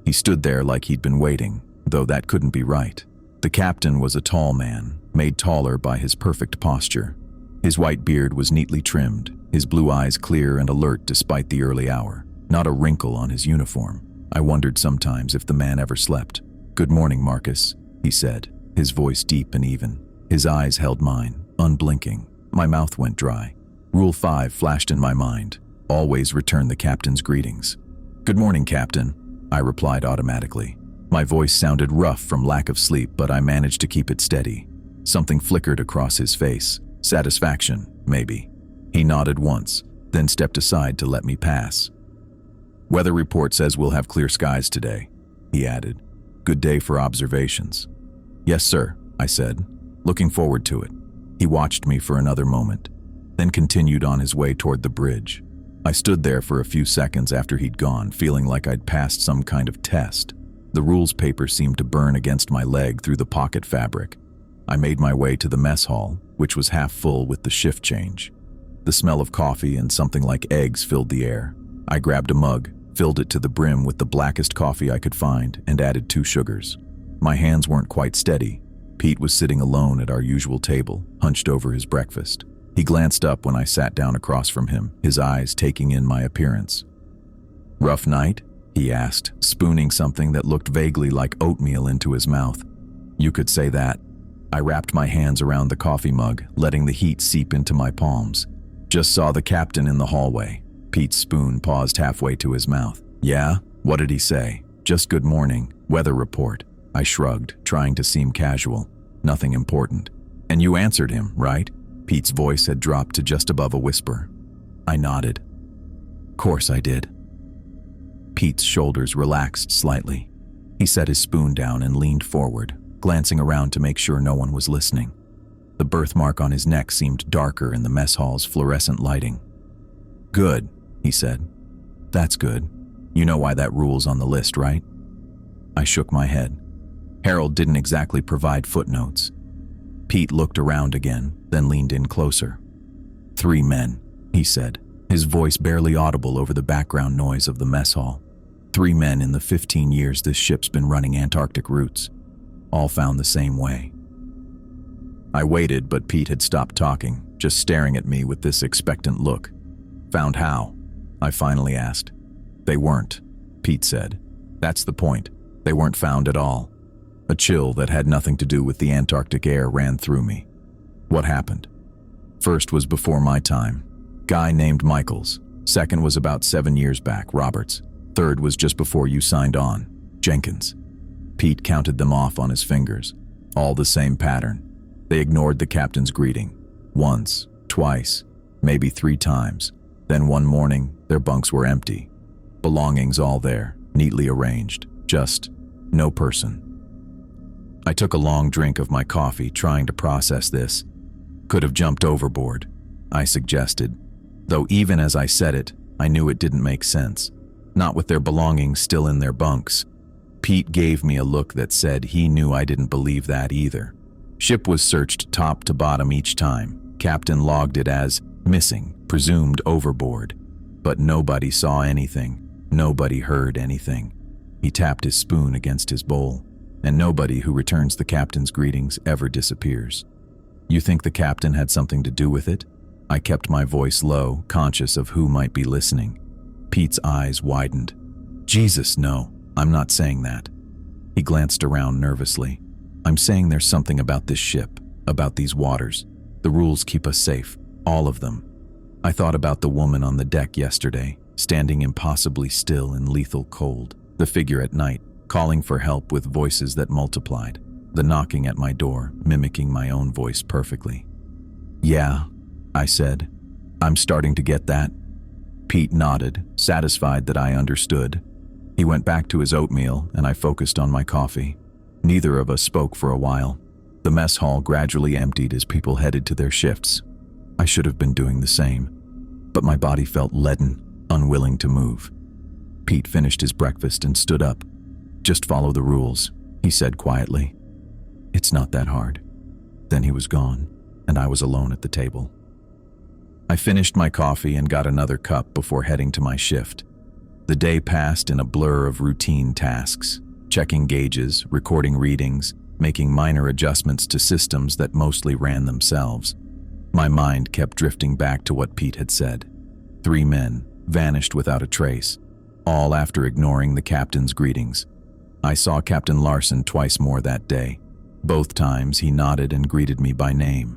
He stood there like he'd been waiting, though that couldn't be right. The captain was a tall man, made taller by his perfect posture. His white beard was neatly trimmed, his blue eyes clear and alert despite the early hour. Not a wrinkle on his uniform. I wondered sometimes if the man ever slept. "Good morning, Marcus," he said, his voice deep and even. His eyes held mine, unblinking. My mouth went dry. Rule 5 flashed in my mind. Always return the captain's greetings. "Good morning, Captain," I replied automatically. My voice sounded rough from lack of sleep, but I managed to keep it steady. Something flickered across his face. Satisfaction, maybe. He nodded once, then stepped aside to let me pass. "Weather report says we'll have clear skies today," he added. "Good day for observations." "Yes, sir," I said, looking forward to it. He watched me for another moment, then continued on his way toward the bridge. I stood there for a few seconds after he'd gone, feeling like I'd passed some kind of test. The rules paper seemed to burn against my leg through the pocket fabric. I made my way to the mess hall, which was half full with the shift change. The smell of coffee and something like eggs filled the air. I grabbed a mug, filled it to the brim with the blackest coffee I could find, and added 2 sugars. My hands weren't quite steady. Pete was sitting alone at our usual table, hunched over his breakfast. He glanced up when I sat down across from him, his eyes taking in my appearance. "Rough night?" he asked, spooning something that looked vaguely like oatmeal into his mouth. "You could say that." I wrapped my hands around the coffee mug, letting the heat seep into my palms. "Just saw the captain in the hallway." Pete's spoon paused halfway to his mouth. "Yeah? What did he say?" "Just good morning. Weather report." I shrugged, trying to seem casual. "Nothing important." "And you answered him, right?" Pete's voice had dropped to just above a whisper. I nodded. "Course I did." Pete's shoulders relaxed slightly. He set his spoon down and leaned forward, glancing around to make sure no one was listening. The birthmark on his neck seemed darker in the mess hall's fluorescent lighting. "Good," he said. "That's good. You know why that rule's on the list, right?" I shook my head. Harold didn't exactly provide footnotes. Pete looked around again, then leaned in closer. 3 men, he said, his voice barely audible over the background noise of the mess hall. 3 men in the 15 years this ship's been running Antarctic routes. All found the same way. I waited, but Pete had stopped talking, just staring at me with this expectant look. "Found how?" I finally asked. "They weren't," Pete said. "That's the point. They weren't found at all." A chill that had nothing to do with the Antarctic air ran through me. "What happened?" "First was before my time. Guy named Michaels. Second was about 7 years back, Roberts. Third was just before you signed on, Jenkins." Pete counted them off on his fingers. All the same pattern. They ignored the captain's greeting. Once, twice, maybe 3 times. Then one morning, their bunks were empty. Belongings all there, neatly arranged. Just no person. I took a long drink of my coffee, trying to process this. "Could have jumped overboard," I suggested, though even as I said it, I knew it didn't make sense. Not with their belongings still in their bunks. Pete gave me a look that said he knew I didn't believe that either. Ship was searched top to bottom each time. Captain logged it as missing, presumed overboard. But nobody saw anything. Nobody heard anything. He tapped his spoon against his bowl. And nobody who returns the captain's greetings ever disappears. "You think the captain had something to do with it?" I kept my voice low, conscious of who might be listening. Pete's eyes widened. "Jesus, no, I'm not saying that." He glanced around nervously. "I'm saying there's something about this ship, about these waters. The rules keep us safe, all of them. I thought about the woman on the deck yesterday, standing impossibly still in lethal cold. The figure at night, calling for help with voices that multiplied. The knocking at my door, mimicking my own voice perfectly." "Yeah," I said. "I'm starting to get that." Pete nodded, satisfied that I understood. He went back to his oatmeal, and I focused on my coffee. Neither of us spoke for a while. The mess hall gradually emptied as people headed to their shifts. I should have been doing the same, but my body felt leaden, unwilling to move. Pete finished his breakfast and stood up. "Just follow the rules," he said quietly. "It's not that hard." Then he was gone, and I was alone at the table. I finished my coffee and got another cup before heading to my shift. The day passed in a blur of routine tasks, checking gauges, recording readings, making minor adjustments to systems that mostly ran themselves. My mind kept drifting back to what Pete had said. 3 men vanished without a trace, all after ignoring the captain's greetings. I saw Captain Larson twice more that day. Both times he nodded and greeted me by name.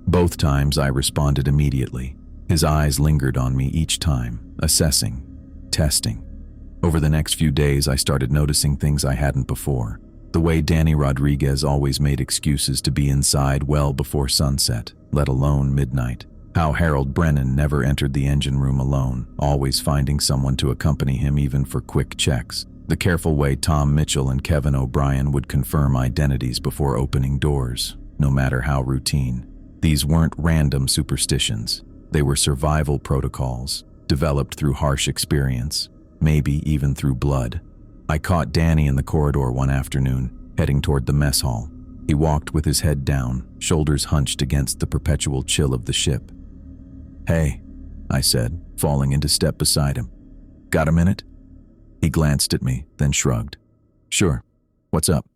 Both times I responded immediately. His eyes lingered on me each time, assessing, testing. Over the next few days I started noticing things I hadn't before. The way Danny Rodriguez always made excuses to be inside well before sunset, let alone midnight. How Harold Brennan never entered the engine room alone, always finding someone to accompany him even for quick checks. The careful way Tom Mitchell and Kevin O'Brien would confirm identities before opening doors, no matter how routine. These weren't random superstitions. They were survival protocols, developed through harsh experience, maybe even through blood. I caught Danny in the corridor one afternoon, heading toward the mess hall. He walked with his head down, shoulders hunched against the perpetual chill of the ship. "Hey," I said, falling into step beside him. "Got a minute?" He glanced at me, then shrugged. "Sure. What's up?"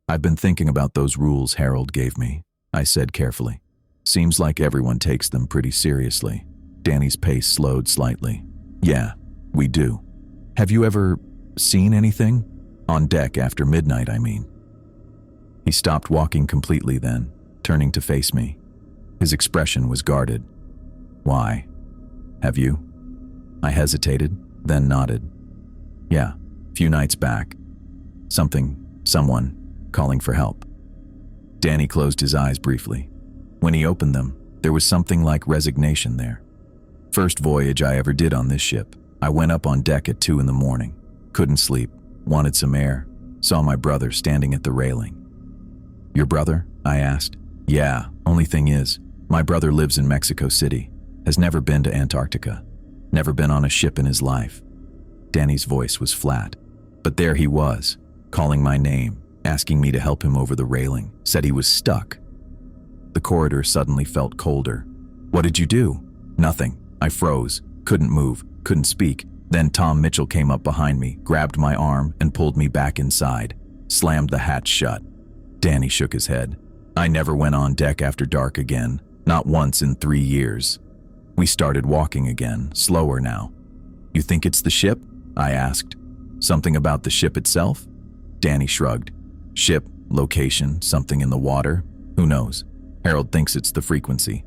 "I've been thinking about those rules Harold gave me," I said carefully. "Seems like everyone takes them pretty seriously." Danny's pace slowed slightly. "Yeah, we do. Have you ever seen anything? On deck after midnight, I mean." He stopped walking completely then, turning to face me. His expression was guarded. "Why? Have you?" I hesitated, then nodded. "Yeah, few nights back. Someone, calling for help." Danny closed his eyes briefly. When he opened them, there was something like resignation there. "First voyage I ever did on this ship. I went up on deck at 2 a.m. Couldn't sleep, wanted some air, saw my brother standing at the railing." "Your brother?" I asked. "Yeah, only thing is, my brother lives in Mexico City, has never been to Antarctica, never been on a ship in his life." Danny's voice was flat, but there he was, calling my name, asking me to help him over the railing, said he was stuck. The corridor suddenly felt colder. "What did you do?" "Nothing. I froze, couldn't move, couldn't speak. Then Tom Mitchell came up behind me, grabbed my arm, and pulled me back inside, slammed the hatch shut." Danny shook his head. "I never went on deck after dark again, not once in 3 years. We started walking again, slower now." "You think it's the ship?" I asked. "Something about the ship itself?" Danny shrugged. "Ship, location, something in the water? Who knows? Harold thinks it's the frequency."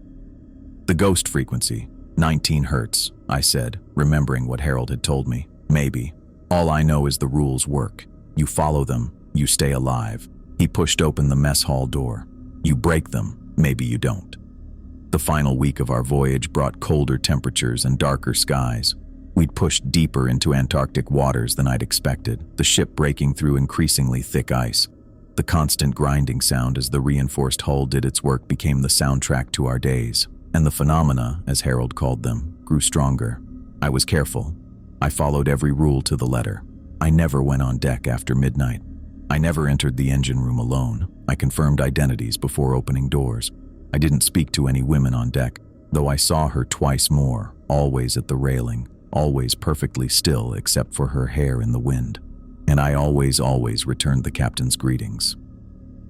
"The ghost frequency, 19 hertz, I said, remembering what Harold had told me. "Maybe. All I know is the rules work. You follow them, you stay alive." He pushed open the mess hall door. "You break them, maybe you don't." The final week of our voyage brought colder temperatures and darker skies. We'd pushed deeper into Antarctic waters than I'd expected, the ship breaking through increasingly thick ice. The constant grinding sound as the reinforced hull did its work became the soundtrack to our days, and the phenomena, as Harold called them, grew stronger. I was careful. I followed every rule to the letter. I never went on deck after midnight. I never entered the engine room alone. I confirmed identities before opening doors. I didn't speak to any women on deck, though I saw her twice more, always at the railing, always perfectly still except for her hair in the wind. And I always returned the captain's greetings.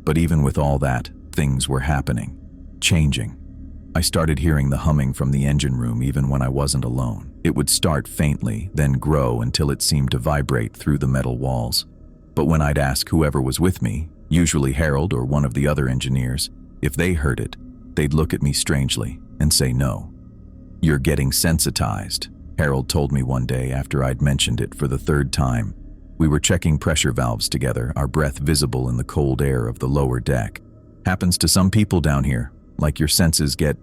But even with all that, things were happening, changing. I started hearing the humming from the engine room even when I wasn't alone. It would start faintly, then grow until it seemed to vibrate through the metal walls. But when I'd ask whoever was with me, usually Harold or one of the other engineers, if they heard it, they'd look at me strangely and say no. "You're getting sensitized," Harold told me one day after I'd mentioned it for the 3rd time. We were checking pressure valves together, our breath visible in the cold air of the lower deck. "Happens to some people down here, like your senses get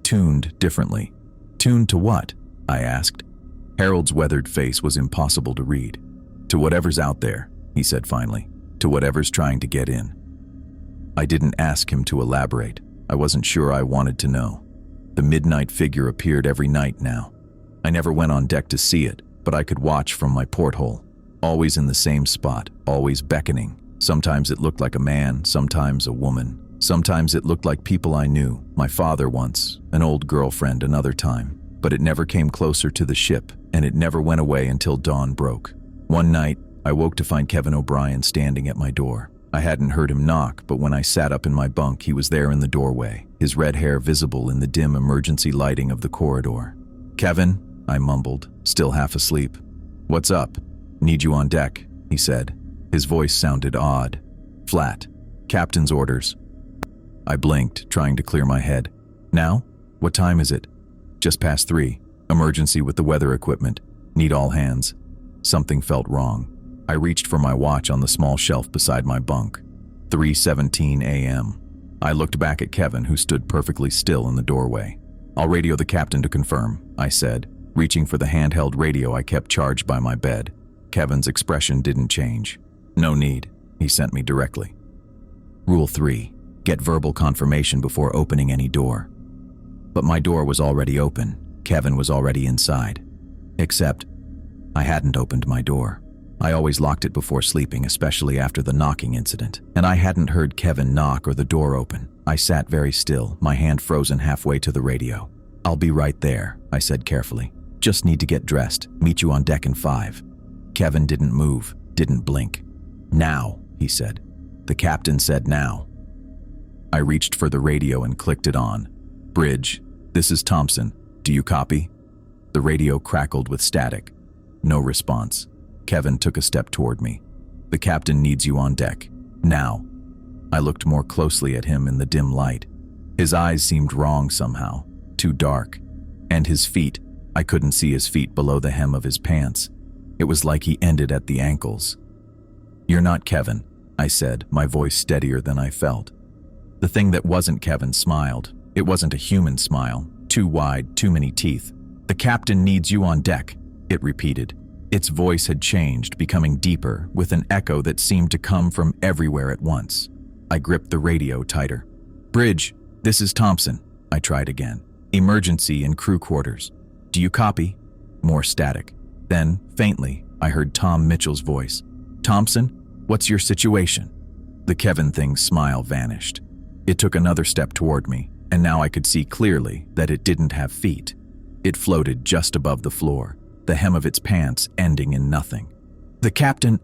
tuned differently." "Tuned to what?" I asked. Harold's weathered face was impossible to read. "To whatever's out there," he said finally. "To whatever's trying to get in." I didn't ask him to elaborate. I wasn't sure I wanted to know. The midnight figure appeared every night now. I never went on deck to see it, but I could watch from my porthole. Always in the same spot, always beckoning. Sometimes it looked like a man, sometimes a woman. Sometimes it looked like people I knew, my father once, an old girlfriend another time. But it never came closer to the ship, and it never went away until dawn broke. One night, I woke to find Kevin O'Brien standing at my door. I hadn't heard him knock, but when I sat up in my bunk, he was there in the doorway, his red hair visible in the dim emergency lighting of the corridor. "Kevin," I mumbled, still half asleep. "What's up?" "Need you on deck," he said. His voice sounded odd, flat. "Captain's orders." I blinked, trying to clear my head. "Now? What time is it?" "Just past 3. Emergency with the weather equipment. Need all hands." Something felt wrong. I reached for my watch on the small shelf beside my bunk. 3:17 a.m. I looked back at Kevin, who stood perfectly still in the doorway. "I'll radio the captain to confirm," I said, reaching for the handheld radio I kept charged by my bed. Kevin's expression didn't change. "No need," he sent me directly. Rule 3. Get verbal confirmation before opening any door. But my door was already open. Kevin was already inside. Except, I hadn't opened my door. I always locked it before sleeping, especially after the knocking incident, and I hadn't heard Kevin knock or the door open. I sat very still, my hand frozen halfway to the radio. "I'll be right there," I said carefully. "Just need to get dressed. Meet you on deck in 5. Kevin didn't move, didn't blink. "Now," he said. The captain said now. I reached for the radio and clicked it on. "Bridge, this is Thompson. Do you copy?" The radio crackled with static. No response. Kevin took a step toward me. "The captain needs you on deck. Now." I looked more closely at him in the dim light. His eyes seemed wrong somehow, too dark. And his feet, I couldn't see his feet below the hem of his pants. It was like he ended at the ankles. "You're not Kevin," I said, my voice steadier than I felt. The thing that wasn't Kevin smiled. It wasn't a human smile, too wide, too many teeth. "The captain needs you on deck," it repeated. Its voice had changed, becoming deeper, with an echo that seemed to come from everywhere at once. I gripped the radio tighter. "Bridge, this is Thompson," I tried again. "Emergency in crew quarters. Do you copy?" More static. Then, faintly, I heard Tom Mitchell's voice. "Thompson, what's your situation?" The Kevin thing's smile vanished. It took another step toward me, and now I could see clearly that it didn't have feet. It floated just above the floor, the hem of its pants ending in nothing. "The captain,"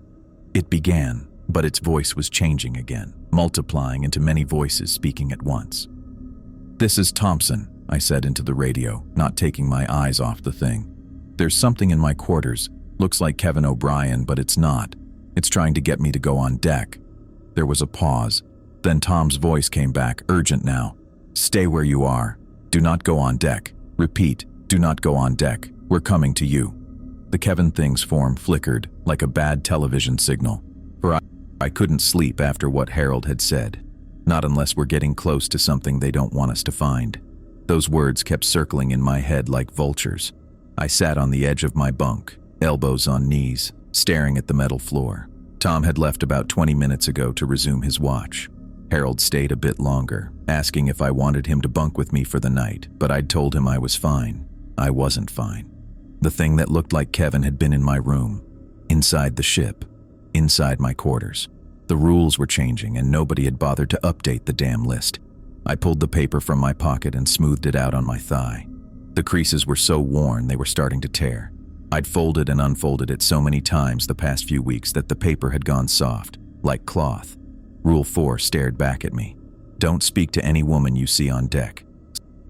it began, but its voice was changing again, multiplying into many voices speaking at once. "This is Thompson," I said into the radio, not taking my eyes off the thing. "There's something in my quarters. Looks like Kevin O'Brien, but it's not. It's trying to get me to go on deck." There was a pause. Then Tom's voice came back, urgent now. "Stay where you are. Do not go on deck. Repeat, do not go on deck. We're coming to you." The Kevin thing's form flickered like a bad television signal, for I couldn't sleep after what Harold had said. Not unless we're getting close to something they don't want us to find. Those words kept circling in my head like vultures. I sat on the edge of my bunk, elbows on knees, staring at the metal floor. Tom had left about 20 minutes ago to resume his watch. Harold stayed a bit longer, asking if I wanted him to bunk with me for the night, but I'd told him I was fine. I wasn't fine. The thing that looked like Kevin had been in my room, inside the ship, inside my quarters. The rules were changing and nobody had bothered to update the damn list. I pulled the paper from my pocket and smoothed it out on my thigh. The creases were so worn they were starting to tear. I'd folded and unfolded it so many times the past few weeks that the paper had gone soft, like cloth. Rule 4 stared back at me. "Don't speak to any woman you see on deck."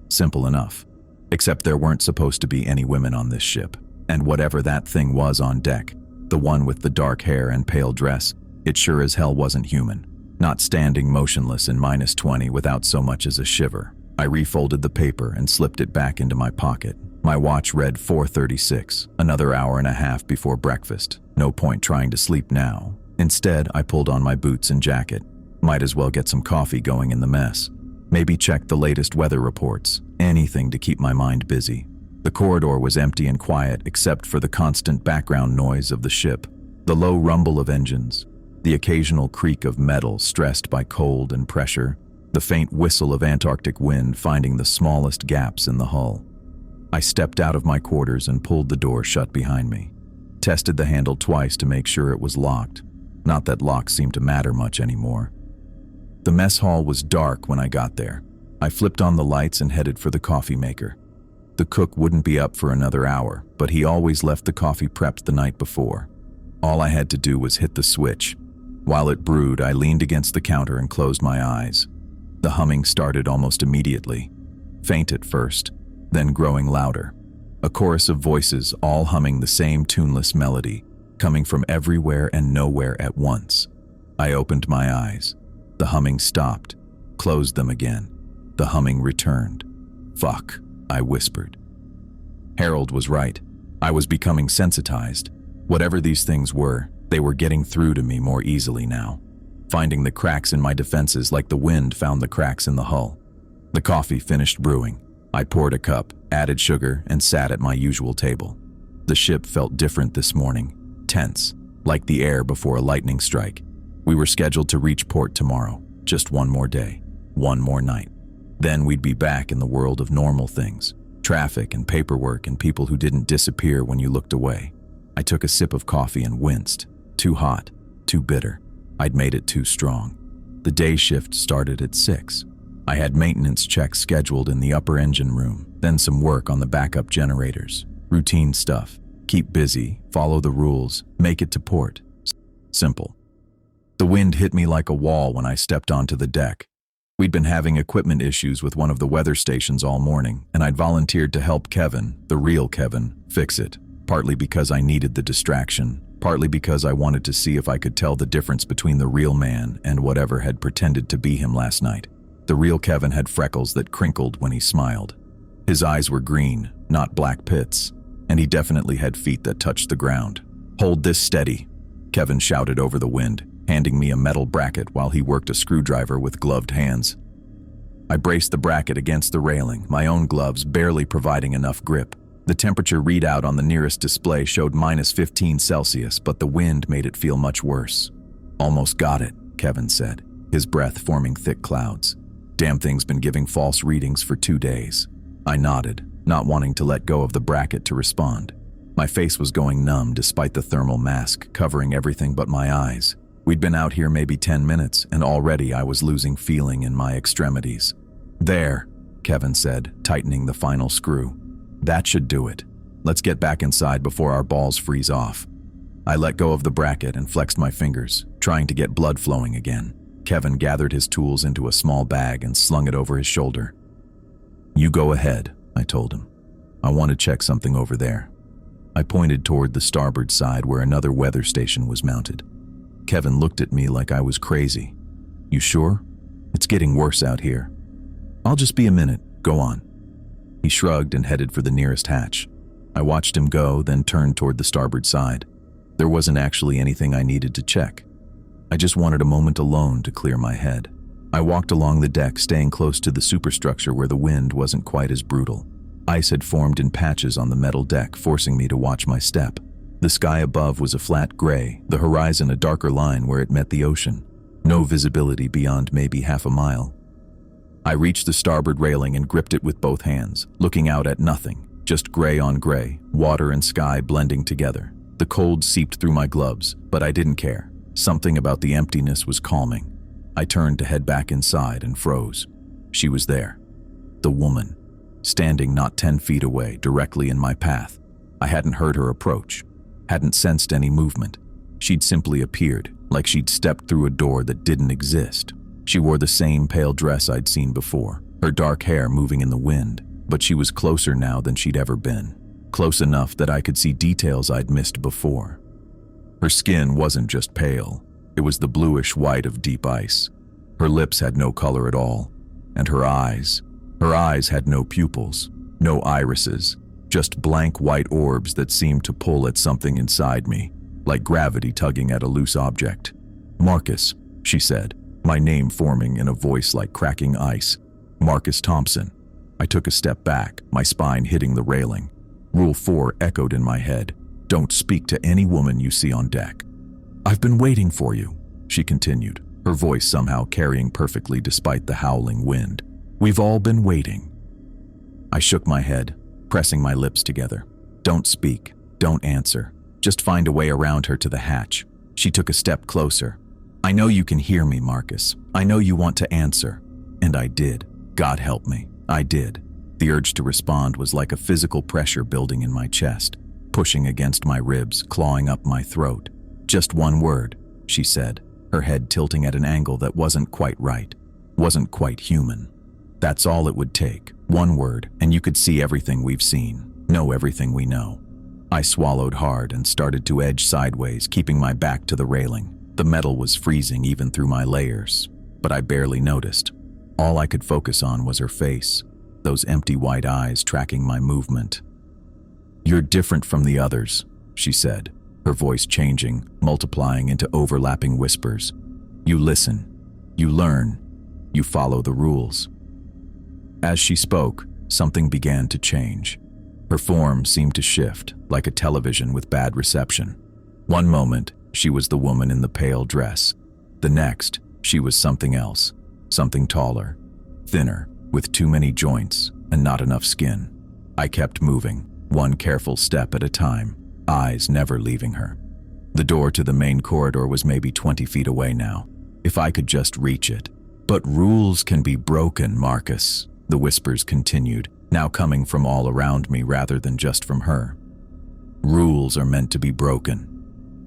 Simple enough. Except there weren't supposed to be any women on this ship. And whatever that thing was on deck, the one with the dark hair and pale dress, it sure as hell wasn't human. Not standing motionless in -20 without so much as a shiver. I refolded the paper and slipped it back into my pocket. My watch read 4:36, another hour and a half before breakfast. No point trying to sleep now. Instead, I pulled on my boots and jacket. Might as well get some coffee going in the mess. Maybe check the latest weather reports. Anything to keep my mind busy. The corridor was empty and quiet except for the constant background noise of the ship, the low rumble of engines, the occasional creak of metal stressed by cold and pressure, the faint whistle of Antarctic wind finding the smallest gaps in the hull. I stepped out of my quarters and pulled the door shut behind me. Tested the handle twice to make sure it was locked. Not that locks seemed to matter much anymore. The mess hall was dark when I got there. I flipped on the lights and headed for the coffee maker. The cook wouldn't be up for another hour, but he always left the coffee prepped the night before. All I had to do was hit the switch. While it brewed, I leaned against the counter and closed my eyes. The humming started almost immediately. Faint at first, then growing louder. A chorus of voices all humming the same tuneless melody, coming from everywhere and nowhere at once. I opened my eyes. The humming stopped, closed them again. The humming returned. "Fuck," I whispered. Harold was right. I was becoming sensitized. Whatever these things were, they were getting through to me more easily now. Finding the cracks in my defenses like the wind found the cracks in the hull. The coffee finished brewing. I poured a cup, added sugar, and sat at my usual table. The ship felt different this morning, tense, like the air before a lightning strike. We were scheduled to reach port tomorrow, just one more day, one more night. Then we'd be back in the world of normal things, traffic and paperwork and people who didn't disappear when you looked away. I took a sip of coffee and winced. Too hot, too bitter. I'd made it too strong. The day shift started at 6. I had maintenance checks scheduled in the upper engine room, then some work on the backup generators. Routine stuff. Keep busy, follow the rules, make it to port. Simple. The wind hit me like a wall when I stepped onto the deck. We'd been having equipment issues with one of the weather stations all morning, and I'd volunteered to help Kevin, the real Kevin, fix it. Partly because I needed the distraction, partly because I wanted to see if I could tell the difference between the real man and whatever had pretended to be him last night. The real Kevin had freckles that crinkled when he smiled. His eyes were green, not black pits, and he definitely had feet that touched the ground. "Hold this steady," Kevin shouted over the wind, handing me a metal bracket while he worked a screwdriver with gloved hands. I braced the bracket against the railing, my own gloves barely providing enough grip. The temperature readout on the nearest display showed -15°C, but the wind made it feel much worse. "Almost got it," Kevin said, his breath forming thick clouds. "Damn thing's been giving false readings for 2 days." I nodded, not wanting to let go of the bracket to respond. My face was going numb despite the thermal mask covering everything but my eyes. We'd been out here maybe 10 minutes, and already I was losing feeling in my extremities. "There," Kevin said, tightening the final screw. "That should do it. Let's get back inside before our balls freeze off." I let go of the bracket and flexed my fingers, trying to get blood flowing again. Kevin gathered his tools into a small bag and slung it over his shoulder. "You go ahead," I told him. "I want to check something over there." I pointed toward the starboard side where another weather station was mounted. Kevin looked at me like I was crazy. "You sure? It's getting worse out here." "I'll just be a minute. Go on." He shrugged and headed for the nearest hatch. I watched him go, then turned toward the starboard side. There wasn't actually anything I needed to check. I just wanted a moment alone to clear my head. I walked along the deck, staying close to the superstructure where the wind wasn't quite as brutal. Ice had formed in patches on the metal deck, forcing me to watch my step. The sky above was a flat gray, the horizon a darker line where it met the ocean. No visibility beyond maybe half a mile. I reached the starboard railing and gripped it with both hands, looking out at nothing, just gray on gray, water and sky blending together. The cold seeped through my gloves, but I didn't care. Something about the emptiness was calming. I turned to head back inside and froze. She was there. The woman, standing not 10 feet away, directly in my path. I hadn't heard her approach, hadn't sensed any movement. She'd simply appeared, like she'd stepped through a door that didn't exist. She wore the same pale dress I'd seen before, her dark hair moving in the wind, but she was closer now than she'd ever been. Close enough that I could see details I'd missed before. Her skin wasn't just pale, it was the bluish white of deep ice. Her lips had no color at all, and her eyes had no pupils, no irises, just blank white orbs that seemed to pull at something inside me, like gravity tugging at a loose object. "Marcus," she said, my name forming in a voice like cracking ice. "Marcus Thompson." I took a step back, my spine hitting the railing. Rule 4 echoed in my head. "Don't speak to any woman you see on deck." "I've been waiting for you," she continued, her voice somehow carrying perfectly despite the howling wind. "We've all been waiting." I shook my head, pressing my lips together. "Don't speak, don't answer. Just find a way around her to the hatch." She took a step closer. "I know you can hear me, Marcus. I know you want to answer." And I did. God help me, I did. The urge to respond was like a physical pressure building in my chest, pushing against my ribs, clawing up my throat. "Just one word," she said, her head tilting at an angle that wasn't quite right, wasn't quite human. "That's all it would take. One word, and you could see everything we've seen, know everything we know." I swallowed hard and started to edge sideways, keeping my back to the railing. The metal was freezing even through my layers, but I barely noticed. All I could focus on was her face, those empty white eyes tracking my movement. "You're different from the others," she said, her voice changing, multiplying into overlapping whispers. "You listen, you learn, you follow the rules." As she spoke, something began to change. Her form seemed to shift, like a television with bad reception. One moment, she was the woman in the pale dress. The next, she was something else, something taller, thinner, with too many joints and not enough skin. I kept moving, one careful step at a time, eyes never leaving her. The door to the main corridor was maybe 20 feet away now, if I could just reach it. But rules can be broken, Marcus, the whispers continued, now coming from all around me rather than just from her. Rules are meant to be broken.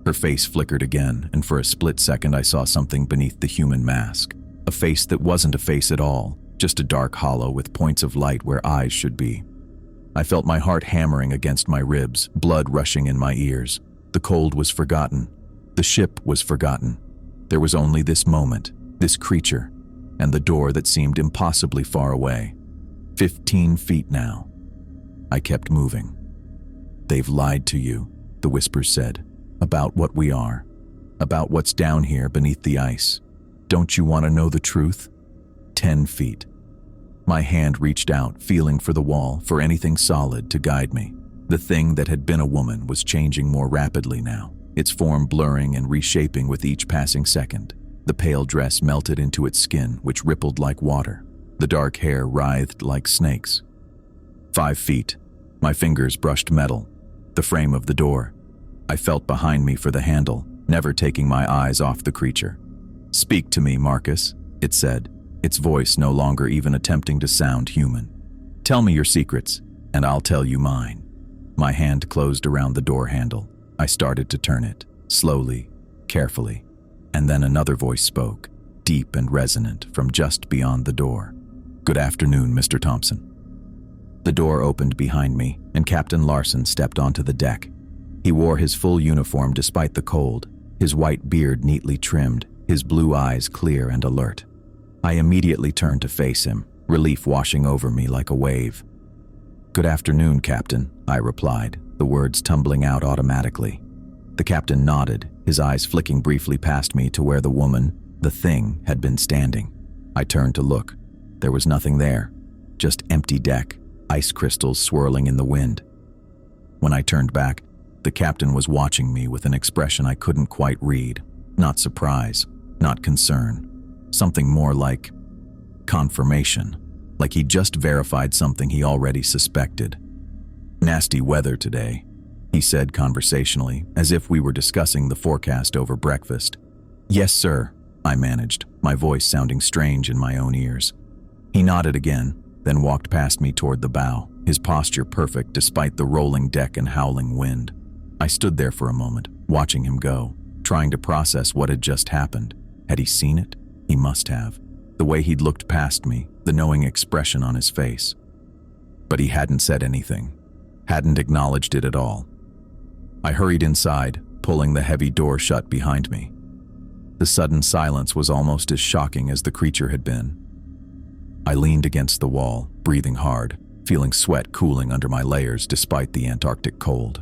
Her face flickered again, and for a split second I saw something beneath the human mask. A face that wasn't a face at all, just a dark hollow with points of light where eyes should be. I felt my heart hammering against my ribs, blood rushing in my ears. The cold was forgotten. The ship was forgotten. There was only this moment, this creature, and the door that seemed impossibly far away. 15 feet now. I kept moving. "They've lied to you," the whispers said, "about what we are, about what's down here beneath the ice. Don't you want to know the truth?" 10 feet. My hand reached out, feeling for the wall, for anything solid to guide me. The thing that had been a woman was changing more rapidly now, its form blurring and reshaping with each passing second. The pale dress melted into its skin, which rippled like water. The dark hair writhed like snakes. 5 feet. My fingers brushed metal, the frame of the door. I felt behind me for the handle, never taking my eyes off the creature. "Speak to me, Marcus," it said, its voice no longer even attempting to sound human. "Tell me your secrets, and I'll tell you mine." My hand closed around the door handle. I started to turn it, slowly, carefully, and then another voice spoke, deep and resonant from just beyond the door. "Good afternoon, Mr. Thompson." The door opened behind me, and Captain Larson stepped onto the deck. He wore his full uniform despite the cold, his white beard neatly trimmed, his blue eyes clear and alert. I immediately turned to face him, relief washing over me like a wave. "Good afternoon, Captain," I replied, the words tumbling out automatically. The captain nodded, his eyes flicking briefly past me to where the woman, the thing, had been standing. I turned to look. There was nothing there, just empty deck, ice crystals swirling in the wind. When I turned back, the captain was watching me with an expression I couldn't quite read. Not surprise, not concern. Something more like confirmation, like he'd just verified something he already suspected. "Nasty weather today," he said conversationally, as if we were discussing the forecast over breakfast. "Yes, sir," I managed, my voice sounding strange in my own ears. He nodded again, then walked past me toward the bow, his posture perfect despite the rolling deck and howling wind. I stood there for a moment, watching him go, trying to process what had just happened. Had he seen it? He must have. The way he'd looked past me, the knowing expression on his face. But he hadn't said anything, hadn't acknowledged it at all. I hurried inside, pulling the heavy door shut behind me. The sudden silence was almost as shocking as the creature had been. I leaned against the wall, breathing hard, feeling sweat cooling under my layers despite the Antarctic cold.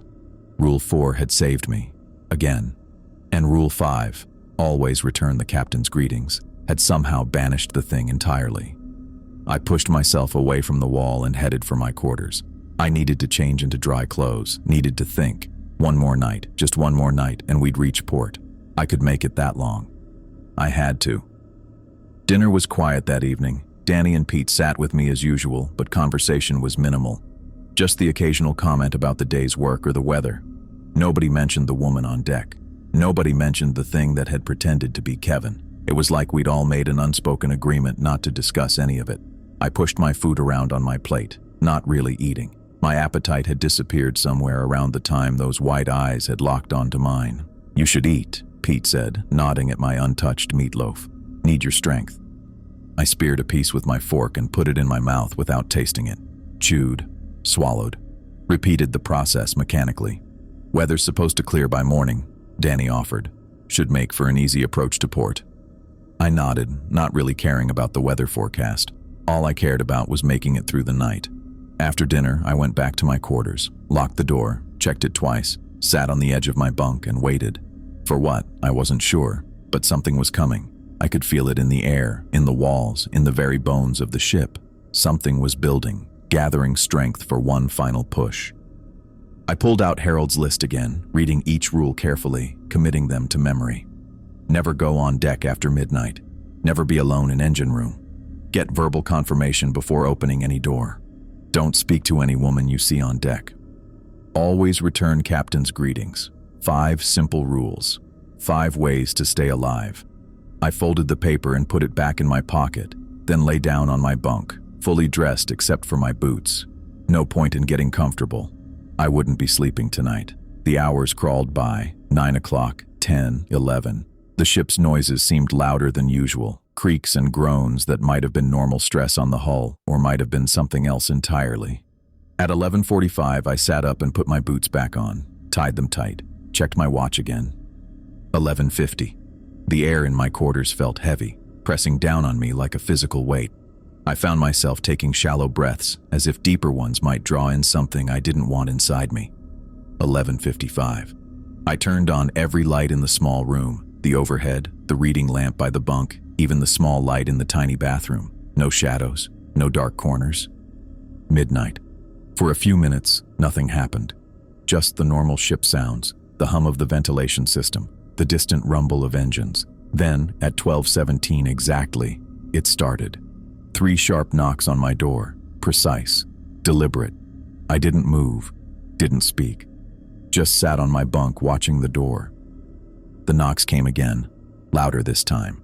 Rule 4 had saved me, again. And Rule 5, always return the captain's greetings, had somehow banished the thing entirely. I pushed myself away from the wall and headed for my quarters. I needed to change into dry clothes, needed to think. One more night, just one more night, and we'd reach port. I could make it that long. I had to. Dinner was quiet that evening. Danny and Pete sat with me as usual, but conversation was minimal. Just the occasional comment about the day's work or the weather. Nobody mentioned the woman on deck. Nobody mentioned the thing that had pretended to be Kevin. It was like we'd all made an unspoken agreement not to discuss any of it. I pushed my food around on my plate, not really eating. My appetite had disappeared somewhere around the time those wide eyes had locked onto mine. "You should eat," Pete said, nodding at my untouched meatloaf. "Need your strength." I speared a piece with my fork and put it in my mouth without tasting it. Chewed, swallowed, repeated the process mechanically. "Weather's supposed to clear by morning," Danny offered. "Should make for an easy approach to port." I nodded, not really caring about the weather forecast. All I cared about was making it through the night. After dinner, I went back to my quarters, locked the door, checked it twice, sat on the edge of my bunk and waited. For what? I wasn't sure, but something was coming. I could feel it in the air, in the walls, in the very bones of the ship. Something was building, gathering strength for one final push. I pulled out Harold's list again, reading each rule carefully, committing them to memory. Never go on deck after midnight. Never be alone in engine room. Get verbal confirmation before opening any door. Don't speak to any woman you see on deck. Always return captain's greetings. 5 simple rules. 5 ways to stay alive. I folded the paper and put it back in my pocket, then lay down on my bunk, fully dressed except for my boots. No point in getting comfortable. I wouldn't be sleeping tonight. The hours crawled by, 9 o'clock, 10, 11. The ship's noises seemed louder than usual, creaks and groans that might have been normal stress on the hull or might have been something else entirely. At 11:45, I sat up and put my boots back on, tied them tight, checked my watch again. 11:50. The air in my quarters felt heavy, pressing down on me like a physical weight. I found myself taking shallow breaths, as if deeper ones might draw in something I didn't want inside me. 11:55. I turned on every light in the small room, the overhead, the reading lamp by the bunk, even the small light in the tiny bathroom. No shadows, no dark corners. Midnight. For a few minutes, nothing happened. Just the normal ship sounds, the hum of the ventilation system, the distant rumble of engines. Then, at 12:17 exactly, it started. 3 sharp knocks on my door, precise, deliberate. I didn't move, didn't speak. Just sat on my bunk watching the door. The knocks came again, louder this time.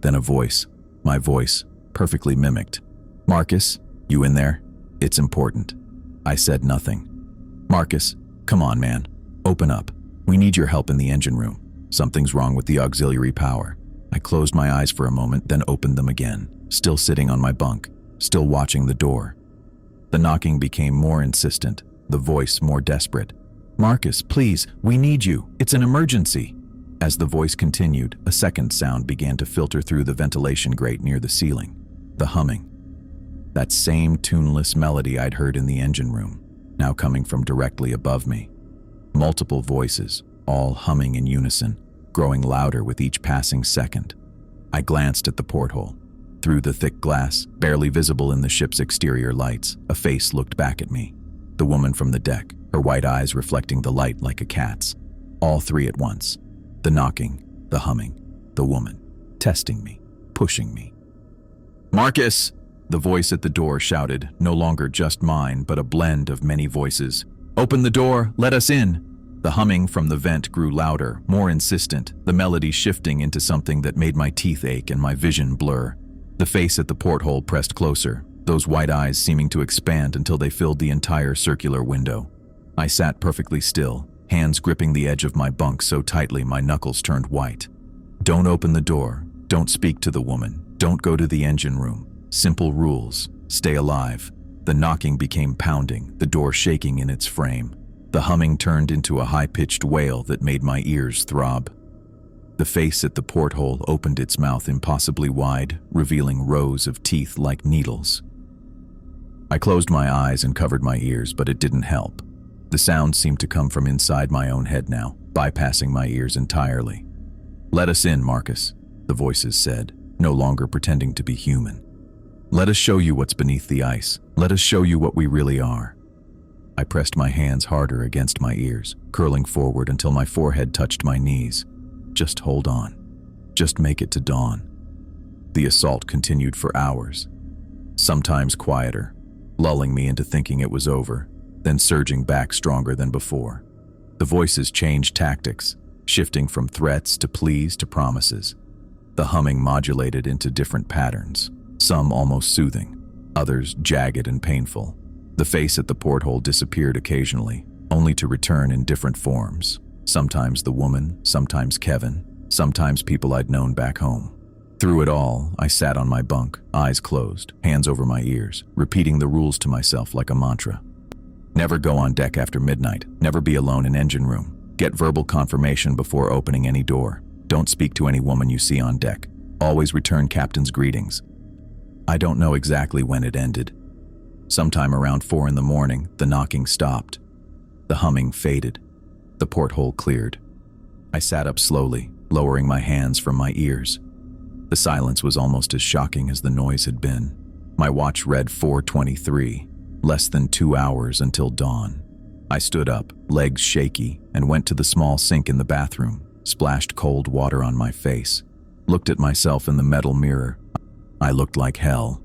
Then a voice, my voice, perfectly mimicked. "Marcus, you in there? It's important." I said nothing. "Marcus, come on, man. Open up. We need your help in the engine room. Something's wrong with the auxiliary power." I closed my eyes for a moment, then opened them again, still sitting on my bunk, still watching the door. The knocking became more insistent, the voice more desperate. "Marcus, please, we need you. It's an emergency." As the voice continued, a second sound began to filter through the ventilation grate near the ceiling. The humming. That same tuneless melody I'd heard in the engine room, now coming from directly above me. Multiple voices, all humming in unison, growing louder with each passing second. I glanced at the porthole. Through the thick glass, barely visible in the ship's exterior lights, a face looked back at me. The woman from the deck, her white eyes reflecting the light like a cat's. All 3 at once. The knocking, the humming, the woman, testing me, pushing me. "Marcus!" The voice at the door shouted, no longer just mine, but a blend of many voices. "Open the door, let us in!" The humming from the vent grew louder, more insistent, the melody shifting into something that made my teeth ache and my vision blur. The face at the porthole pressed closer, those white eyes seeming to expand until they filled the entire circular window. I sat perfectly still, hands gripping the edge of my bunk so tightly my knuckles turned white. Don't open the door, don't speak to the woman, don't go to the engine room. Simple rules, stay alive. The knocking became pounding, the door shaking in its frame. The humming turned into a high-pitched wail that made my ears throb. The face at the porthole opened its mouth impossibly wide, revealing rows of teeth like needles. I closed my eyes and covered my ears, but it didn't help. The sound seemed to come from inside my own head now, bypassing my ears entirely. "Let us in, Marcus," the voices said, no longer pretending to be human. "Let us show you what's beneath the ice. Let us show you what we really are." I pressed my hands harder against my ears, curling forward until my forehead touched my knees. Just hold on. Just make it to dawn. The assault continued for hours, sometimes quieter, lulling me into thinking it was over, then surging back stronger than before. The voices changed tactics, shifting from threats to pleas to promises. The humming modulated into different patterns, some almost soothing, others jagged and painful. The face at the porthole disappeared occasionally, only to return in different forms. Sometimes the woman, sometimes Kevin, sometimes people I'd known back home. Through it all, I sat on my bunk, eyes closed, hands over my ears, repeating the rules to myself like a mantra. Never go on deck after midnight, never be alone in engine room. Get verbal confirmation before opening any door. Don't speak to any woman you see on deck. Always return captain's greetings. I don't know exactly when it ended. Sometime around 4 in the morning, the knocking stopped. The humming faded. The porthole cleared. I sat up slowly, lowering my hands from my ears. The silence was almost as shocking as the noise had been. My watch read 4:23, less than 2 hours until dawn. I stood up, legs shaky, and went to the small sink in the bathroom, splashed cold water on my face, looked at myself in the metal mirror. I looked like hell.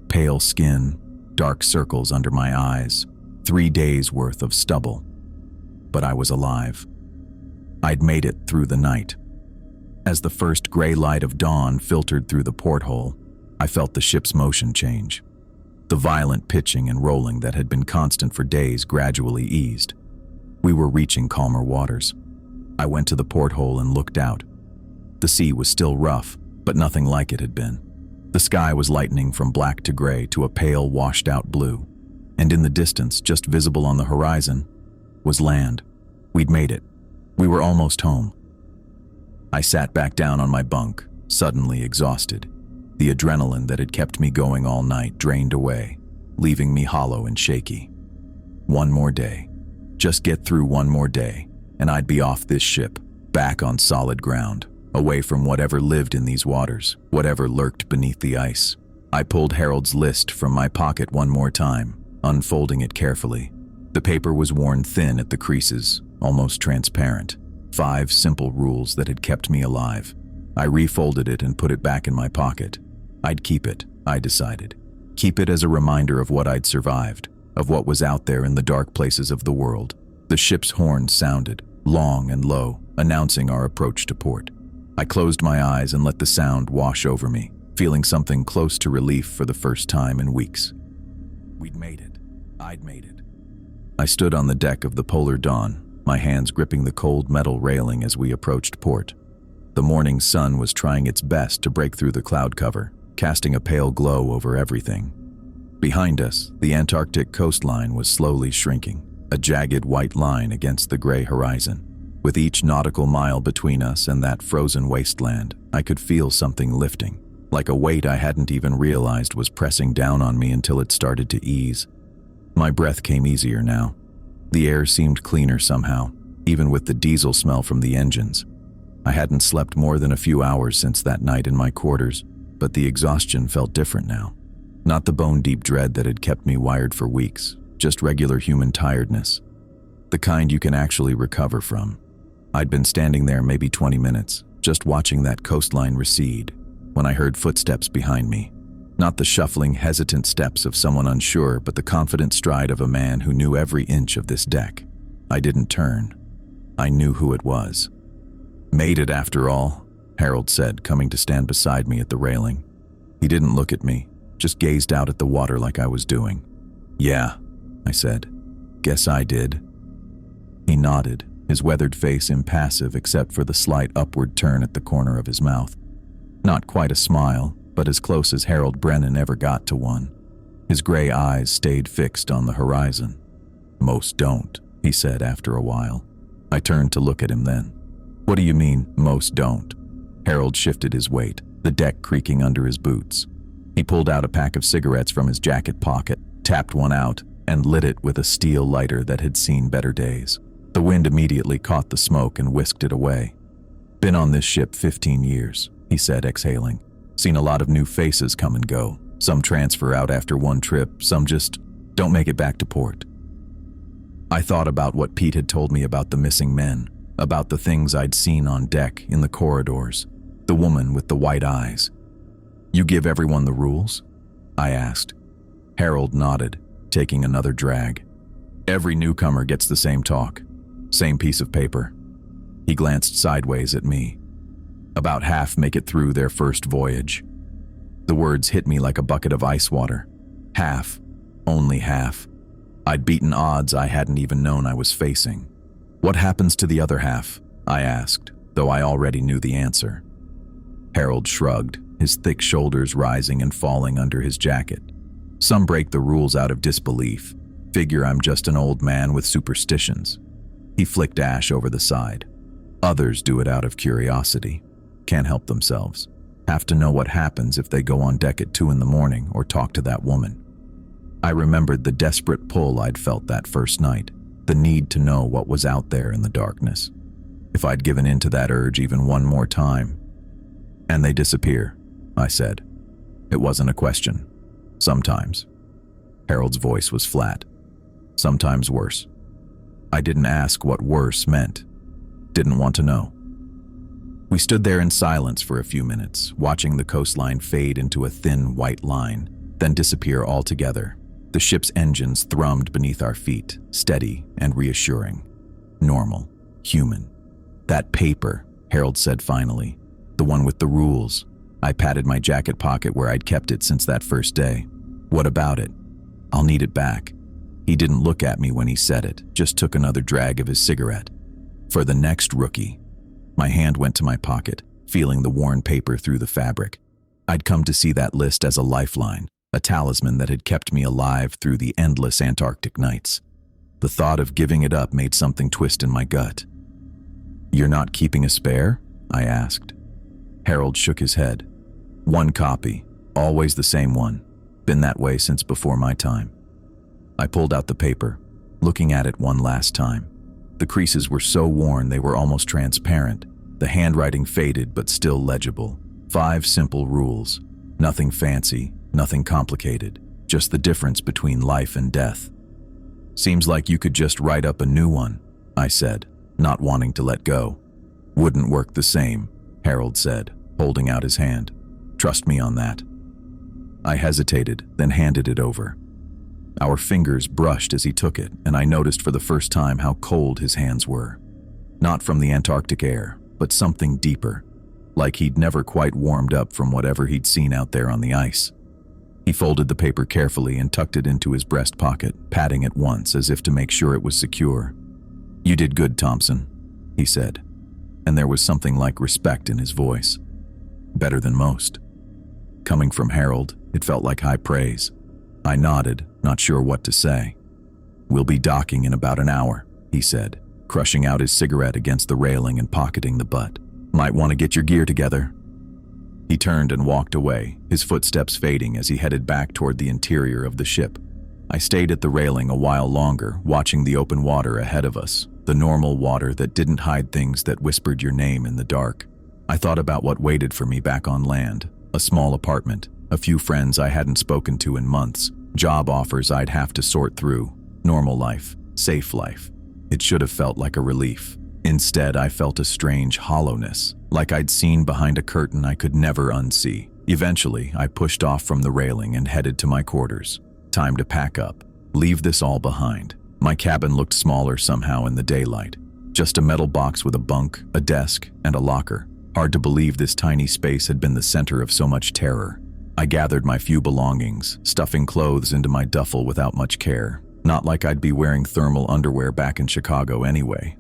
Pale skin, dark circles under my eyes, 3 days worth of stubble. But I was alive. I'd made it through the night. As the first gray light of dawn filtered through the porthole, I felt the ship's motion change. The violent pitching and rolling that had been constant for days gradually eased. We were reaching calmer waters. I went to the porthole and looked out. The sea was still rough, but nothing like it had been. The sky was lightening from black to gray to a pale, washed-out blue. And in the distance, just visible on the horizon, was land. We'd made it. We were almost home. I sat back down on my bunk, suddenly exhausted. The adrenaline that had kept me going all night drained away, leaving me hollow and shaky. One more day. Just get through one more day, and I'd be off this ship, back on solid ground, away from whatever lived in these waters, whatever lurked beneath the ice. I pulled Harold's list from my pocket one more time, unfolding it carefully. The paper was worn thin at the creases, almost transparent. 5 simple rules that had kept me alive. I refolded it and put it back in my pocket. I'd keep it, I decided. Keep it as a reminder of what I'd survived, of what was out there in the dark places of the world. The ship's horn sounded, long and low, announcing our approach to port. I closed my eyes and let the sound wash over me, feeling something close to relief for the first time in weeks. We'd made it. I'd made it. I stood on the deck of the Polar Dawn, my hands gripping the cold metal railing as we approached port. The morning sun was trying its best to break through the cloud cover, casting a pale glow over everything. Behind us, the Antarctic coastline was slowly shrinking, a jagged white line against the gray horizon. With each nautical mile between us and that frozen wasteland, I could feel something lifting, like a weight I hadn't even realized was pressing down on me until it started to ease. My breath came easier now. The air seemed cleaner somehow, even with the diesel smell from the engines. I hadn't slept more than a few hours since that night in my quarters, but the exhaustion felt different now. Not the bone-deep dread that had kept me wired for weeks, just regular human tiredness. The kind you can actually recover from. I'd been standing there maybe 20 minutes, just watching that coastline recede, when I heard footsteps behind me. Not the shuffling, hesitant steps of someone unsure, but the confident stride of a man who knew every inch of this deck. I didn't turn. I knew who it was. "Made it after all," Harold said, coming to stand beside me at the railing. He didn't look at me, just gazed out at the water like I was doing. "Yeah," I said. "Guess I did." He nodded, his weathered face impassive except for the slight upward turn at the corner of his mouth. Not quite a smile, but as close as Harold Brennan ever got to one. His gray eyes stayed fixed on the horizon. "Most don't," he said after a while. I turned to look at him then. "What do you mean, most don't?" Harold shifted his weight, the deck creaking under his boots. He pulled out a pack of cigarettes from his jacket pocket, tapped one out, and lit it with a steel lighter that had seen better days. The wind immediately caught the smoke and whisked it away. "Been on this ship 15 years, he said, exhaling. "Seen a lot of new faces come and go. Some transfer out after one trip, some just don't make it back to port." I thought about what Pete had told me about the missing men, about the things I'd seen on deck, in the corridors, the woman with the white eyes. "You give everyone the rules?" I asked. Harold nodded, taking another drag. "Every newcomer gets the same talk, same piece of paper." He glanced sideways at me. "About half make it through their first voyage." The words hit me like a bucket of ice water. Half. Only half. I'd beaten odds I hadn't even known I was facing. "What happens to the other half?" I asked, though I already knew the answer. Harold shrugged, his thick shoulders rising and falling under his jacket. "Some break the rules out of disbelief, figure I'm just an old man with superstitions." He flicked ash over the side. "Others do it out of curiosity. Can't help themselves. Have to know what happens if they go on deck at 2 in the morning or talk to that woman." I remembered the desperate pull I'd felt that first night, the need to know what was out there in the darkness. If I'd given in to that urge even one more time. "And they disappear," I said. It wasn't a question. "Sometimes." Harold's voice was flat. "Sometimes worse." I didn't ask what worse meant. Didn't want to know. We stood there in silence for a few minutes, watching the coastline fade into a thin white line, then disappear altogether. The ship's engines thrummed beneath our feet, steady and reassuring. Normal. Human. "That paper," Harold said finally. "The one with the rules." I patted my jacket pocket where I'd kept it since that first day. "What about it?" "I'll need it back." He didn't look at me when he said it, just took another drag of his cigarette. "For the next rookie." My hand went to my pocket, feeling the worn paper through the fabric. I'd come to see that list as a lifeline, a talisman that had kept me alive through the endless Antarctic nights. The thought of giving it up made something twist in my gut. "You're not keeping a spare?" I asked. Harold shook his head. "One copy, always the same one. Been that way since before my time." I pulled out the paper, looking at it one last time. The creases were so worn they were almost transparent. The handwriting faded but still legible. 5 simple rules. Nothing fancy, nothing complicated. Just the difference between life and death. "Seems like you could just write up a new one," I said, not wanting to let go. "Wouldn't work the same," Harold said, holding out his hand. "Trust me on that." I hesitated, then handed it over. Our fingers brushed as he took it, and I noticed for the first time how cold his hands were. Not from the Antarctic air, but something deeper, like he'd never quite warmed up from whatever he'd seen out there on the ice. He folded the paper carefully and tucked it into his breast pocket, patting it once as if to make sure it was secure. "You did good, Thompson," he said, and there was something like respect in his voice. "Better than most." Coming from Harold, it felt like high praise. I nodded, not sure what to say. "We'll be docking in about an hour," he said, crushing out his cigarette against the railing and pocketing the butt. "Might want to get your gear together." He turned and walked away, his footsteps fading as he headed back toward the interior of the ship. I stayed at the railing a while longer, watching the open water ahead of us, the normal water that didn't hide things that whispered your name in the dark. I thought about what waited for me back on land: a small apartment, a few friends I hadn't spoken to in months, job offers I'd have to sort through, normal life, safe life. It should have felt like a relief. Instead, I felt a strange hollowness, like I'd seen behind a curtain I could never unsee. Eventually, I pushed off from the railing and headed to my quarters. Time to pack up, leave this all behind. My cabin looked smaller somehow in the daylight. Just a metal box with a bunk, a desk, and a locker. Hard to believe this tiny space had been the center of so much terror. I gathered my few belongings, stuffing clothes into my duffel without much care. Not like I'd be wearing thermal underwear back in Chicago anyway.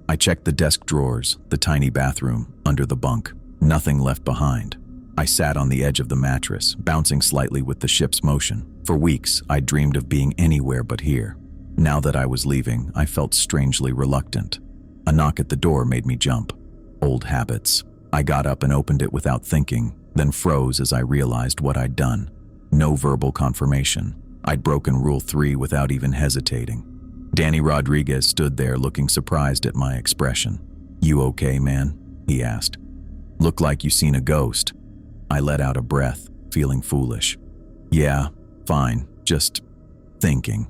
I checked the desk drawers, the tiny bathroom, under the bunk. Nothing left behind. I sat on the edge of the mattress, bouncing slightly with the ship's motion. For weeks, I'd dreamed of being anywhere but here. Now that I was leaving, I felt strangely reluctant. A knock at the door made me jump. Old habits. I got up and opened it without thinking, then froze as I realized what I'd done. No verbal confirmation. I'd broken Rule 3 without even hesitating. Danny Rodriguez stood there looking surprised at my expression. "You okay, man?" he asked. "Look like you seen a ghost." I let out a breath, feeling foolish. "Yeah, fine, just thinking."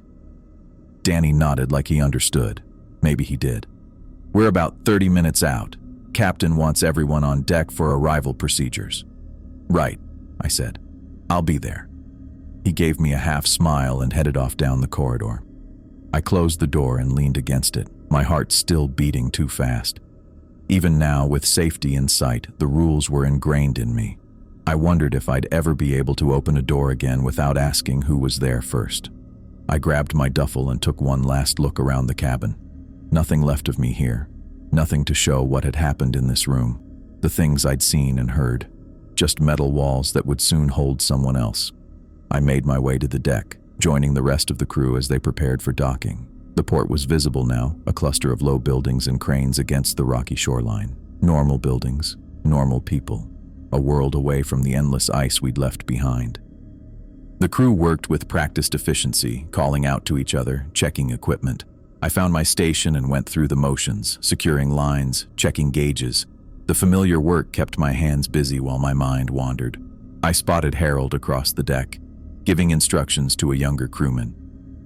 Danny nodded like he understood. Maybe he did. "We're about 30 minutes out. Captain wants everyone on deck for arrival procedures." "Right," I said. "I'll be there." He gave me a half smile and headed off down the corridor. I closed the door and leaned against it, my heart still beating too fast. Even now, with safety in sight, the rules were ingrained in me. I wondered if I'd ever be able to open a door again without asking who was there first. I grabbed my duffel and took one last look around the cabin. Nothing left of me here. Nothing to show what had happened in this room. The things I'd seen and heard. Just metal walls that would soon hold someone else. I made my way to the deck, joining the rest of the crew as they prepared for docking. The port was visible now, a cluster of low buildings and cranes against the rocky shoreline. Normal buildings, normal people. A world away from the endless ice we'd left behind. The crew worked with practiced efficiency, calling out to each other, checking equipment. I found my station and went through the motions, securing lines, checking gauges. The familiar work kept my hands busy while my mind wandered. I spotted Harold across the deck, giving instructions to a younger crewman.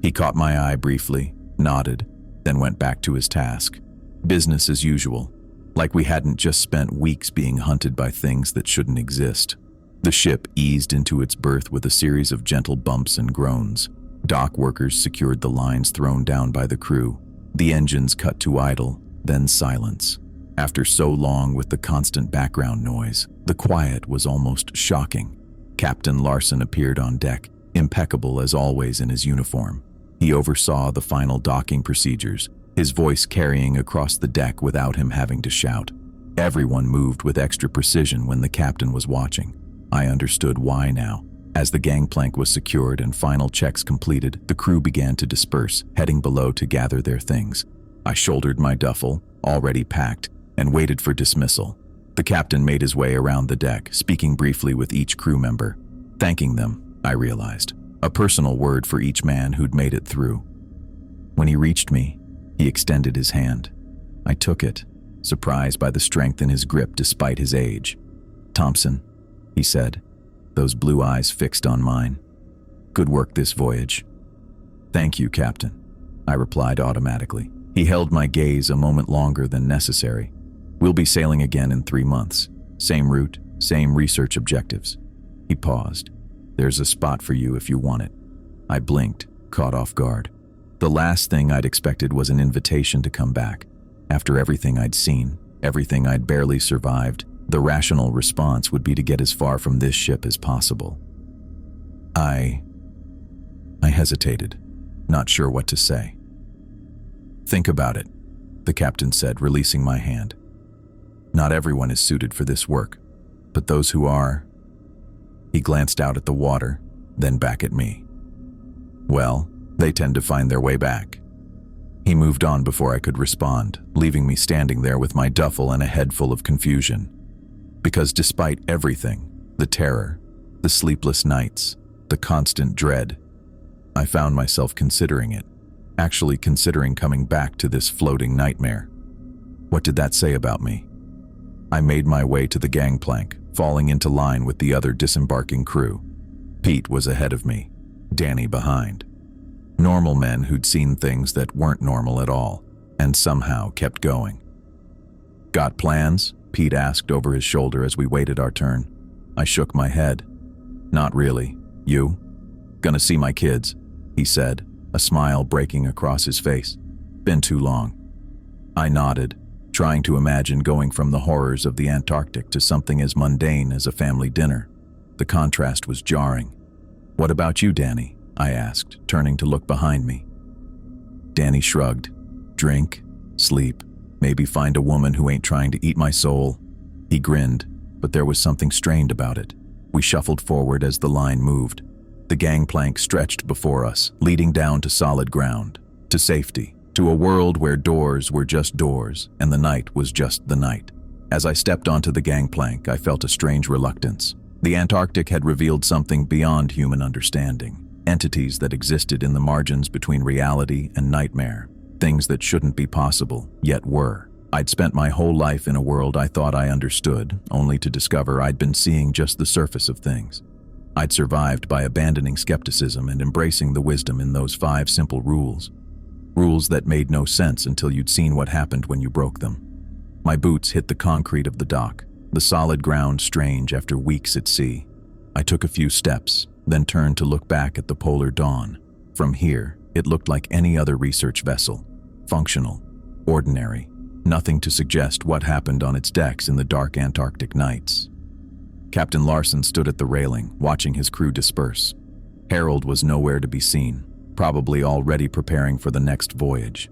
He caught my eye briefly, nodded, then went back to his task. Business as usual, like we hadn't just spent weeks being hunted by things that shouldn't exist. The ship eased into its berth with a series of gentle bumps and groans. Dock workers secured the lines thrown down by the crew. The engines cut to idle, then silence. After so long with the constant background noise, the quiet was almost shocking. Captain Larson appeared on deck, impeccable as always in his uniform. He oversaw the final docking procedures, his voice carrying across the deck without him having to shout. Everyone moved with extra precision when the captain was watching. I understood why now. As the gangplank was secured and final checks completed, the crew began to disperse, heading below to gather their things. I shouldered my duffel, already packed, and waited for dismissal. The captain made his way around the deck, speaking briefly with each crew member. Thanking them, I realized. A personal word for each man who'd made it through. When he reached me, he extended his hand. I took it, surprised by the strength in his grip despite his age. "Thompson," he said, those blue eyes fixed on mine. "Good work this voyage." "Thank you, Captain," I replied automatically. He held my gaze a moment longer than necessary. "We'll be sailing again in 3 months. Same route, same research objectives." He paused. "There's a spot for you if you want it." I blinked, caught off guard. The last thing I'd expected was an invitation to come back. After everything I'd seen, everything I'd barely survived, the rational response would be to get as far from this ship as possible. I hesitated, not sure what to say. "Think about it," the captain said, releasing my hand. "Not everyone is suited for this work, but those who are..." He glanced out at the water, then back at me. "Well, they tend to find their way back." He moved on before I could respond, leaving me standing there with my duffel and a head full of confusion. Because despite everything, the terror, the sleepless nights, the constant dread, I found myself considering it, actually considering coming back to this floating nightmare. What did that say about me? I made my way to the gangplank, falling into line with the other disembarking crew. Pete was ahead of me, Danny behind. Normal men who'd seen things that weren't normal at all, and somehow kept going. "Got plans?" Pete asked over his shoulder as we waited our turn. I shook my head. "Not really. You?" "Gonna see my kids," he said, a smile breaking across his face. "Been too long." I nodded, trying to imagine going from the horrors of the Antarctic to something as mundane as a family dinner. The contrast was jarring. "What about you, Danny?" I asked, turning to look behind me. Danny shrugged. "Drink, sleep, maybe find a woman who ain't trying to eat my soul." He grinned, but there was something strained about it. We shuffled forward as the line moved. The gangplank stretched before us, leading down to solid ground, to safety, to a world where doors were just doors and the night was just the night. As I stepped onto the gangplank, I felt a strange reluctance. The Antarctic had revealed something beyond human understanding. Entities that existed in the margins between reality and nightmare. Things that shouldn't be possible, yet were. I'd spent my whole life in a world I thought I understood, only to discover I'd been seeing just the surface of things. I'd survived by abandoning skepticism and embracing the wisdom in those 5 simple rules. Rules that made no sense until you'd seen what happened when you broke them. My boots hit the concrete of the dock, the solid ground strange after weeks at sea. I took a few steps, then turned to look back at the polar dawn. From here, it looked like any other research vessel. Functional, ordinary, nothing to suggest what happened on its decks in the dark Antarctic nights. Captain Larson stood at the railing, watching his crew disperse. Harold was nowhere to be seen, probably already preparing for the next voyage.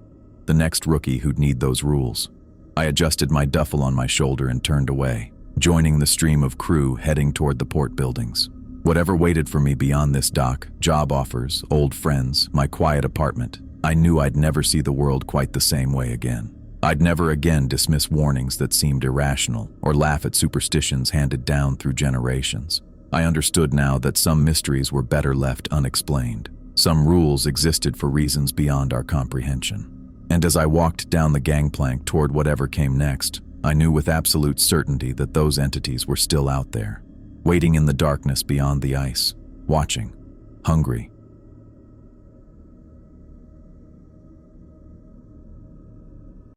The next rookie who'd need those rules. I adjusted my duffel on my shoulder and turned away, joining the stream of crew heading toward the port buildings. Whatever waited for me beyond this dock, job offers, old friends, my quiet apartment, I knew I'd never see the world quite the same way again. I'd never again dismiss warnings that seemed irrational or laugh at superstitions handed down through generations. I understood now that some mysteries were better left unexplained. Some rules existed for reasons beyond our comprehension. And as I walked down the gangplank toward whatever came next, I knew with absolute certainty that those entities were still out there, waiting in the darkness beyond the ice, watching, hungry,